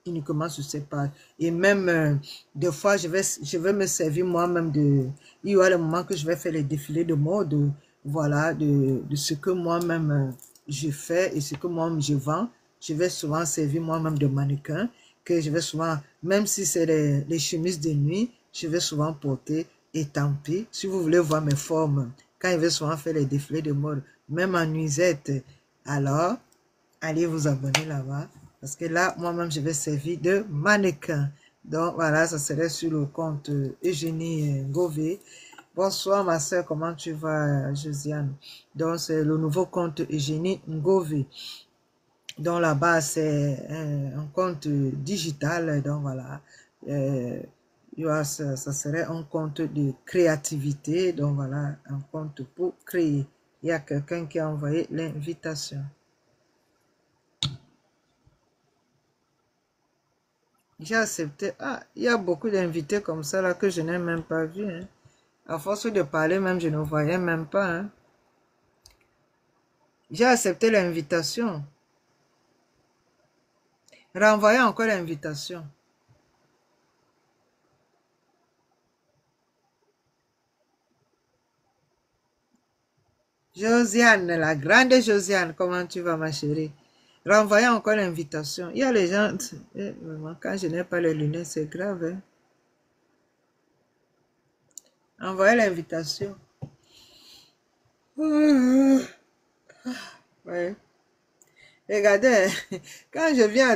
uniquement sur cette page. Et même, des fois, je vais me servir moi-même de... Il y aura le moment que je vais faire les défilés de mode, voilà, de ce que moi-même je fais et ce que moi-même je vends. Je vais souvent servir moi-même de mannequin, que je vais souvent, même si c'est les chemises de nuit, je vais souvent porter. Et tant pis, si vous voulez voir mes formes, quand je vais souvent faire les défilés de mode, même en nuisette, alors, allez vous abonner là-bas. Parce que là, moi-même, je vais servir de mannequin. Donc, voilà, ça serait sur le compte Eugénie Ngové. Bonsoir, ma soeur, comment tu vas, Josiane? Donc, c'est le nouveau compte Eugénie Ngové. Donc, là-bas, c'est un compte digital. Donc, voilà. Ça serait un compte de créativité. Donc, voilà, un compte pour créer. Il y a quelqu'un qui a envoyé l'invitation. J'ai accepté. Ah, il y a beaucoup d'invités comme ça là que je n'ai même pas vu. Hein. À force de parler, même je ne voyais même pas. Hein. J'ai accepté l'invitation. Renvoyez encore l'invitation. Josiane, la grande Josiane, comment tu vas ma chérie? Renvoyez encore l'invitation. Il y a les gens, quand je n'ai pas les lunettes, c'est grave. Hein? Envoyez l'invitation. Ouais. Regardez, quand je viens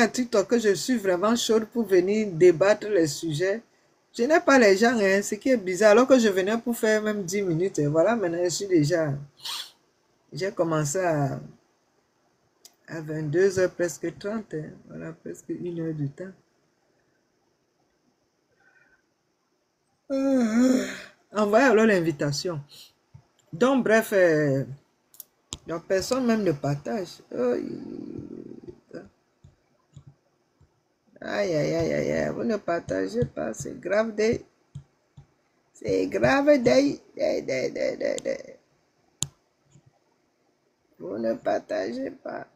à TikTok, que je suis vraiment chaude pour venir débattre les sujets, Je n'ai pas les gens, hein, ce qui est bizarre. Alors que je venais pour faire même 10 minutes. Et voilà, maintenant je suis déjà... J'ai commencé à 22h presque 30. Hein, voilà, presque 1 heure de temps. Envoyez alors l'invitation. Donc, bref, donc personne même ne partage. Oh, aïe, aïe, aïe, aïe, aïe, vous ne partagez pas, c'est grave des... C'est grave des... Vous ne partagez pas.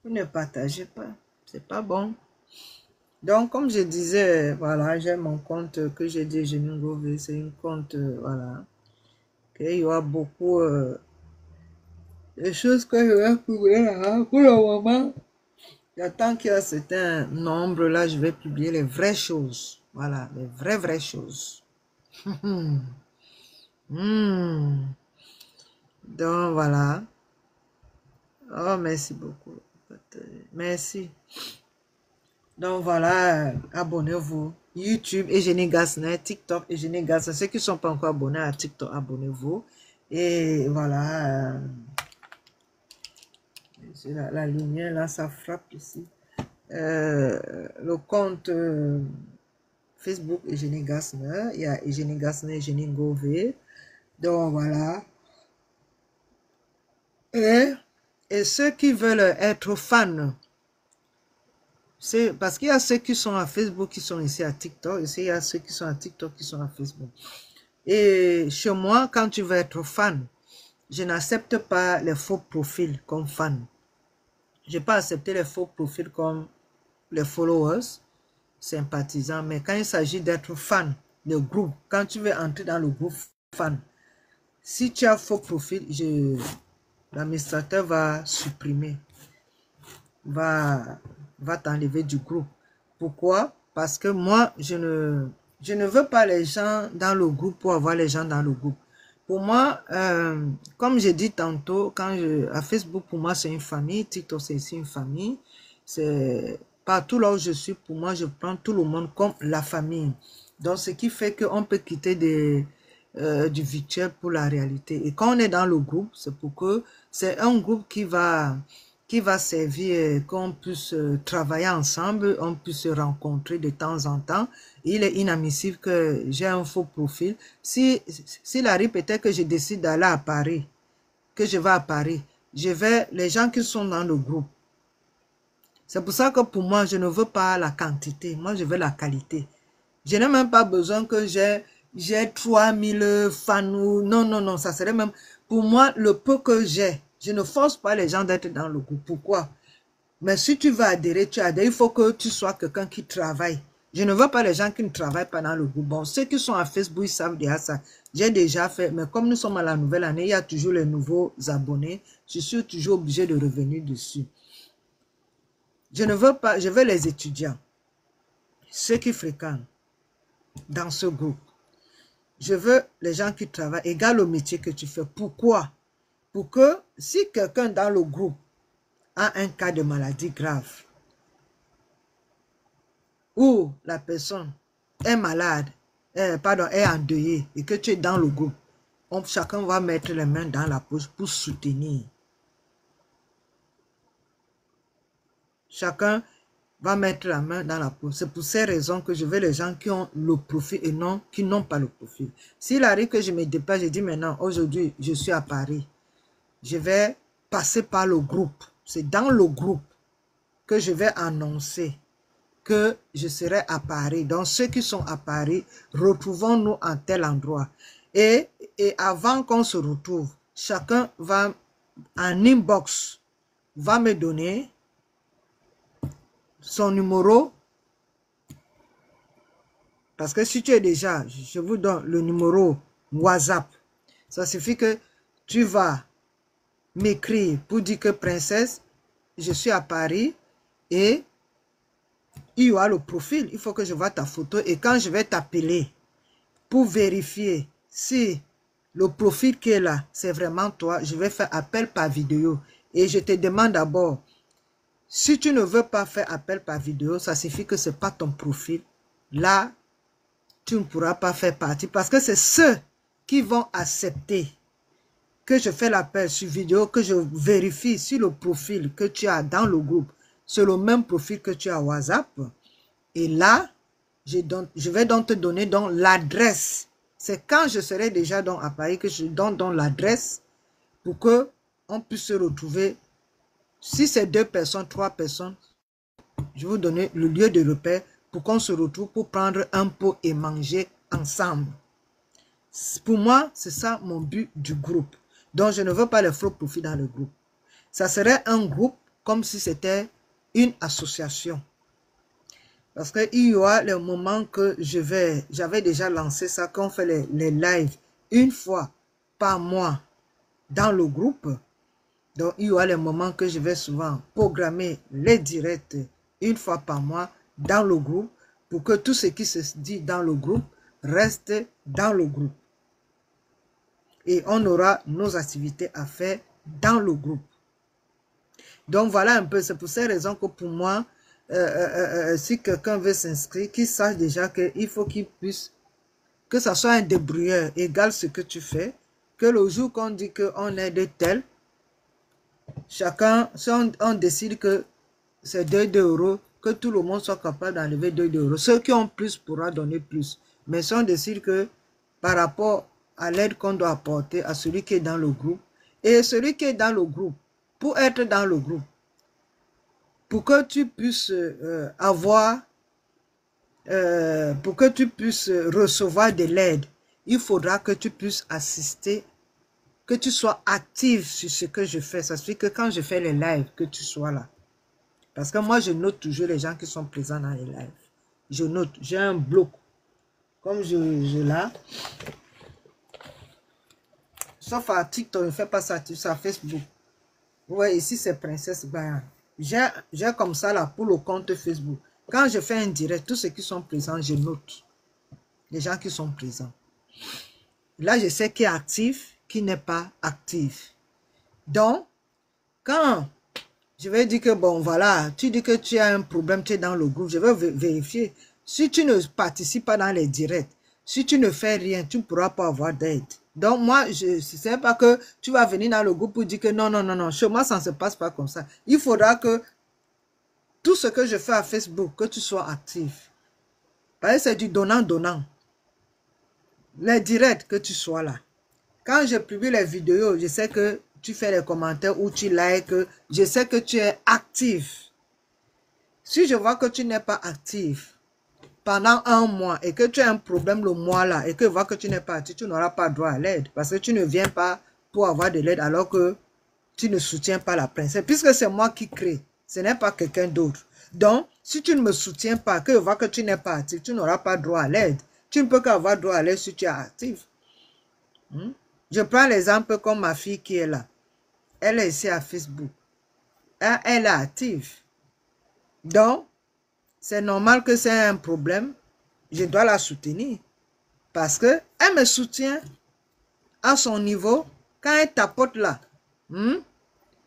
Vous ne partagez pas. C'est pas bon. Donc, comme je disais, voilà, j'ai mon compte que j'ai dit Géningové, c'est un compte, voilà, qu'il y aura beaucoup de choses que je vais publier là. Pour le moment, j'attends qu'il y a un certain nombre, là, je vais publier les vraies choses. Voilà, les vraies choses. Donc, voilà. Oh, merci beaucoup. Merci. Donc voilà, abonnez-vous. YouTube, Eugénie Gasner, TikTok, Eugénie Gasner. Ceux qui ne sont pas encore abonnés à TikTok, abonnez-vous. Et voilà. La lumière, là, ça frappe ici. Le compte Facebook, Eugénie Gasner. Il y a Eugénie Gasner, Eugénie Gové. Donc voilà. Et ceux qui veulent être fans, c'est parce qu'il y a ceux qui sont à Facebook qui sont ici à TikTok, et il y a ceux qui sont à TikTok qui sont à Facebook. Et chez moi, quand tu veux être fan, je n'accepte pas les faux profils comme fan. Je n'ai pas accepté les faux profils comme les followers, sympathisants, mais quand il s'agit d'être fan de groupe, quand tu veux entrer dans le groupe fan, si tu as faux profil, l'administrateur va supprimer, va t'enlever du groupe. Pourquoi? Parce que moi, je ne veux pas les gens dans le groupe pour avoir les gens dans le groupe. Pour moi, comme j'ai dit tantôt, à Facebook, pour moi, c'est une famille. TikTok, c'est aussi une famille. C'est partout là où je suis, pour moi, je prends tout le monde comme la famille. Donc, ce qui fait qu'on peut quitter du virtuel pour la réalité. Et quand on est dans le groupe, c'est pour que c'est un groupe qui va servir qu'on puisse travailler ensemble, on puisse se rencontrer de temps en temps. Il est inadmissible que j'ai un faux profil. S'il arrive peut-être que je décide d'aller à Paris, que je vais à Paris, les gens qui sont dans le groupe. C'est pour ça que pour moi, je ne veux pas la quantité, moi je veux la qualité. Je n'ai même pas besoin que j'ai 3000 fans. Non, non, non, ça serait même... Pour moi, le peu que j'ai, je ne force pas les gens d'être dans le groupe. Pourquoi? Mais si tu veux adhérer, tu adhères. Il faut que tu sois quelqu'un qui travaille. Je ne veux pas les gens qui ne travaillent pas dans le groupe. Bon, ceux qui sont à Facebook, ils savent déjà ça. J'ai déjà fait, mais comme nous sommes à la nouvelle année, il y a toujours les nouveaux abonnés. Je suis toujours obligé de revenir dessus. Je ne veux pas, je veux les étudiants, ceux qui fréquentent dans ce groupe. Je veux les gens qui travaillent, égal au métier que tu fais. Pourquoi? Pour que si quelqu'un dans le groupe a un cas de maladie grave, ou la personne est malade, est endeuillée, et que tu es dans le groupe, chacun va mettre les mains dans la poche pour soutenir. Chacun va mettre la main dans la poche. C'est pour ces raisons que je veux les gens qui ont le profil et non qui n'ont pas le profil. S'il arrive que je me déplace, je dis maintenant, aujourd'hui, je suis à Paris. Je vais passer par le groupe. C'est dans le groupe que je vais annoncer que je serai à Paris. Donc, ceux qui sont à Paris, retrouvons-nous en tel endroit. Et avant qu'on se retrouve, chacun va en inbox, va me donner son numéro. Parce que si tu es déjà, je vous donne le numéro WhatsApp. Ça suffit que tu vas m'écrire pour dire que princesse, je suis à Paris et il y aura le profil. Il faut que je vois ta photo et quand je vais t'appeler pour vérifier si le profil qui est là, c'est vraiment toi, je vais faire appel par vidéo et je te demande d'abord Si tu ne veux pas faire appel par vidéo, ça signifie que ce n'est pas ton profil. Là, tu ne pourras pas faire partie parce que c'est ceux qui vont accepter que je fais l'appel sur vidéo, que je vérifie si le profil que tu as dans le groupe, c'est le même profil que tu as WhatsApp. Et là, je vais donc te donner l'adresse. C'est quand je serai déjà à Paris que je donne l'adresse pour que on puisse se retrouver. Si c'est 2 personnes, 3 personnes, je vais vous donner le lieu de repère pour qu'on se retrouve pour prendre un pot et manger ensemble. Pour moi, c'est ça mon but du groupe. Donc, je ne veux pas les faux profits dans le groupe. Ça serait un groupe comme si c'était une association. Parce qu'il y aura le moment que j'avais déjà lancé ça, qu'on fait les lives une fois par mois dans le groupe. Donc, il y aura les moments que je vais souvent programmer les directs une fois par mois dans le groupe pour que tout ce qui se dit dans le groupe reste dans le groupe. Et on aura nos activités à faire dans le groupe. Donc, voilà un peu. C'est pour ces raisons que pour moi, si quelqu'un veut s'inscrire, qu'il sache déjà qu'il faut qu'il puisse, que ça soit un débrouilleur égal ce que tu fais, que le jour qu'on dit qu'on est de tel, chacun, si on décide que c'est 2 €, que tout le monde soit capable d'enlever 2 €. Ceux qui ont plus pourront donner plus. Mais si on décide que par rapport à l'aide qu'on doit apporter à celui qui est dans le groupe, et celui qui est dans le groupe, pour être dans le groupe, pour que tu puisses pour que tu puisses recevoir de l'aide, il faudra que tu puisses assister, que tu sois actif sur ce que je fais. Ça fait que quand je fais les lives, que tu sois là. Parce que moi, je note toujours les gens qui sont présents dans les lives. Je note, j'ai un bloc. Comme je là. Sauf à TikTok, je ne fais pas ça sur Facebook. Ouais, ici c'est Princesse Bayan. J'ai comme ça là pour le compte Facebook. Quand je fais un direct, tous ceux qui sont présents, je note. Les gens qui sont présents. Là, je sais qui est actif, qui n'est pas actif. Donc, quand je vais dire que bon, voilà, tu dis que tu as un problème, tu es dans le groupe, je vais vérifier. Si tu ne participes pas dans les directs, si tu ne fais rien, tu ne pourras pas avoir d'aide. Donc, moi, je ne sais pas que tu vas venir dans le groupe pour dire que non, non, non, non, chez moi, ça ne se passe pas comme ça. Il faudra que tout ce que je fais à Facebook, que tu sois actif. Parce que c'est du donnant-donnant. Les directs, que tu sois là. Quand je publie les vidéos, je sais que tu fais les commentaires ou tu likes, je sais que tu es actif. Si je vois que tu n'es pas actif pendant un mois et que tu as un problème le mois là et que je vois que tu n'es pas actif, tu n'auras pas droit à l'aide parce que tu ne viens pas pour avoir de l'aide alors que tu ne soutiens pas la princesse. Puisque c'est moi qui crée, ce n'est pas quelqu'un d'autre. Donc, si tu ne me soutiens pas, que je vois que tu n'es pas actif, tu n'auras pas droit à l'aide. Tu ne peux qu'avoir droit à l'aide si tu es actif. Je prends l'exemple comme ma fille qui est là. Elle est ici à Facebook. Elle est active. Donc, c'est normal que c'est un problème. Je dois la soutenir. Parce qu'elle me soutient à son niveau. Quand elle tapote là,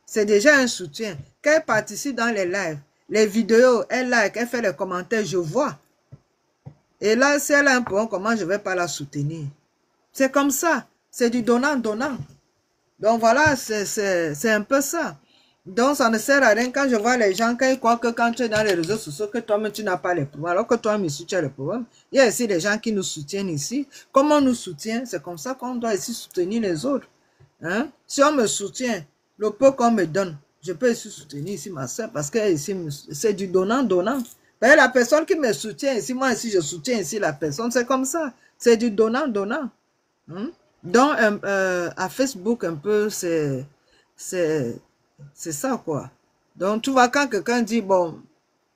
c'est déjà un soutien. Quand elle participe dans les lives, les vidéos, elle like, elle fait les commentaires, je vois. Et là, si elle a un problème, comment je ne vais pas la soutenir? C'est comme ça. C'est du donnant-donnant. Donc voilà, c'est un peu ça. Donc ça ne sert à rien quand je vois les gens, quand ils croient que quand tu es dans les réseaux sociaux, que toi-même tu n'as pas les problèmes, alors que toi-même ici tu as les problèmes. Il y a ici des gens qui nous soutiennent ici. Comment on nous soutient? C'est comme ça qu'on doit ici soutenir les autres. Hein? Si on me soutient, le peu qu'on me donne, je peux ici soutenir ici ma soeur parce que ici c'est du donnant-donnant. La personne qui me soutient ici, moi ici je soutiens ici la personne, c'est comme ça. C'est du donnant-donnant. Donc, à Facebook, un peu, c'est ça, quoi. Donc, tu vois, quand quelqu'un dit, bon,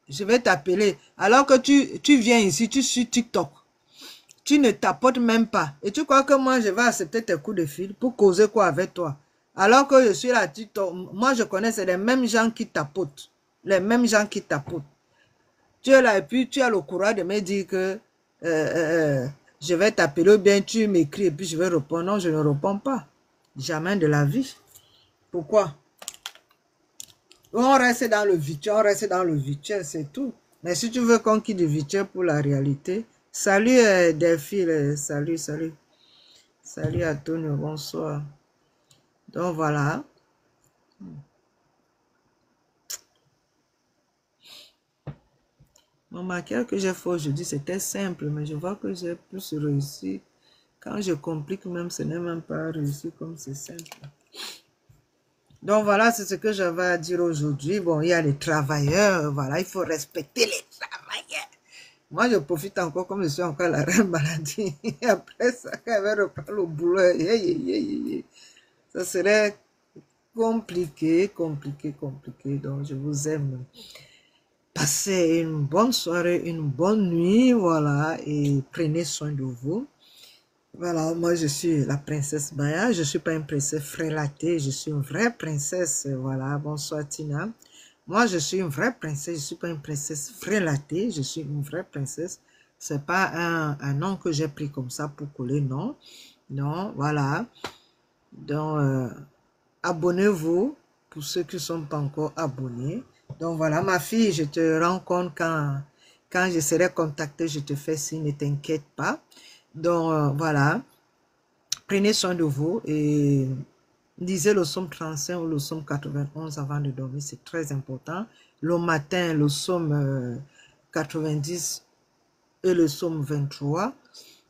je vais t'appeler, alors que tu viens ici, tu suis TikTok, tu ne tapotes même pas. Et tu crois que moi, je vais accepter tes coups de fil pour causer quoi avec toi? Alors que je suis là, TikTok, moi, je connais, c'est les mêmes gens qui tapotent. Les mêmes gens qui tapotent. Tu es là et puis tu as le courage de me dire que je vais t'appeler ou bien tu m'écris et puis je vais répondre. Non, je ne réponds pas. Jamais de la vie. Pourquoi? On reste dans le virtuel, on reste dans le virtuel, c'est tout. Mais si tu veux qu'on quitte du virtuel pour la réalité, salut Delphine, salut, salut. Salut Antonio, bonsoir. Donc voilà. Mon maquillage que j'ai fait aujourd'hui, c'était simple, mais je vois que j'ai plus réussi. Quand je complique même, ce n'est même pas réussi comme c'est simple. Donc voilà, c'est ce que j'avais à dire aujourd'hui. Bon, il y a les travailleurs, voilà, il faut respecter les travailleurs. Moi, je profite encore comme je suis encore à la reine maladie. Et après ça, quand je vais reprendre le boulot, ça serait compliqué, compliqué, compliqué. Donc, je vous aime. Passez une bonne soirée, une bonne nuit, voilà, et prenez soin de vous. Voilà, moi je suis la princesse Baya, je ne suis pas une princesse frélatée, je suis une vraie princesse, voilà, bonsoir Tina. Moi je suis une vraie princesse, je ne suis pas une princesse frélatée, je suis une vraie princesse. Ce n'est pas un nom que j'ai pris comme ça pour coller, non. Non, voilà. Donc, abonnez-vous pour ceux qui ne sont pas encore abonnés. Donc voilà, ma fille, je te rencontre quand je serai contactée, je te fais signe, ne t'inquiète pas. Donc voilà, prenez soin de vous et lisez le psaume 35 ou le psaume 91 avant de dormir, c'est très important. Le matin, le psaume 90 et le psaume 23.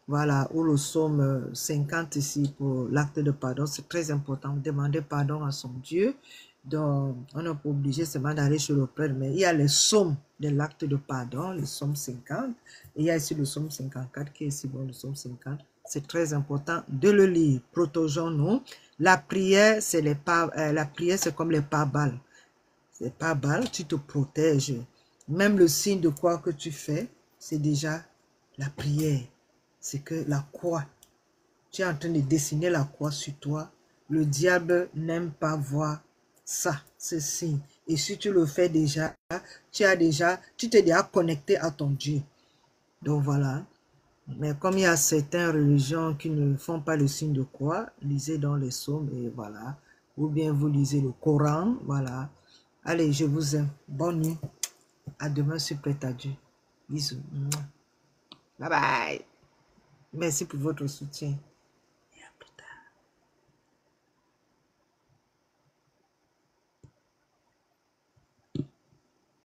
Voilà, ou le psaume 50 ici pour l'acte de pardon, c'est très important. Demander pardon à son Dieu. Donc, on n'est pas obligé seulement d'aller chez le prêtre, mais il y a les psaumes de l'acte de pardon, le psaume 50. Et il y a ici le psaume 54 qui est ici, bon, le psaume 50. C'est très important de le lire. Protégeons-nous. La prière, c'est la prière, c'est comme les pare-balles. C'est pare-balles, tu te protèges. Même le signe de quoi que tu fais, c'est déjà la prière. C'est que la croix, tu es en train de dessiner la croix sur toi. Le diable n'aime pas voir ça, ce signe. Et si tu le fais déjà, tu t'es déjà connecté à ton Dieu. Donc voilà. Mais comme il y a certaines religions qui ne font pas le signe de croix, lisez dans les psaumes et voilà. Ou bien vous lisez le Coran, voilà. Allez, je vous aime. Bonne nuit. À demain, je suis prête à Dieu. Bisous. Bye bye. Merci pour votre soutien.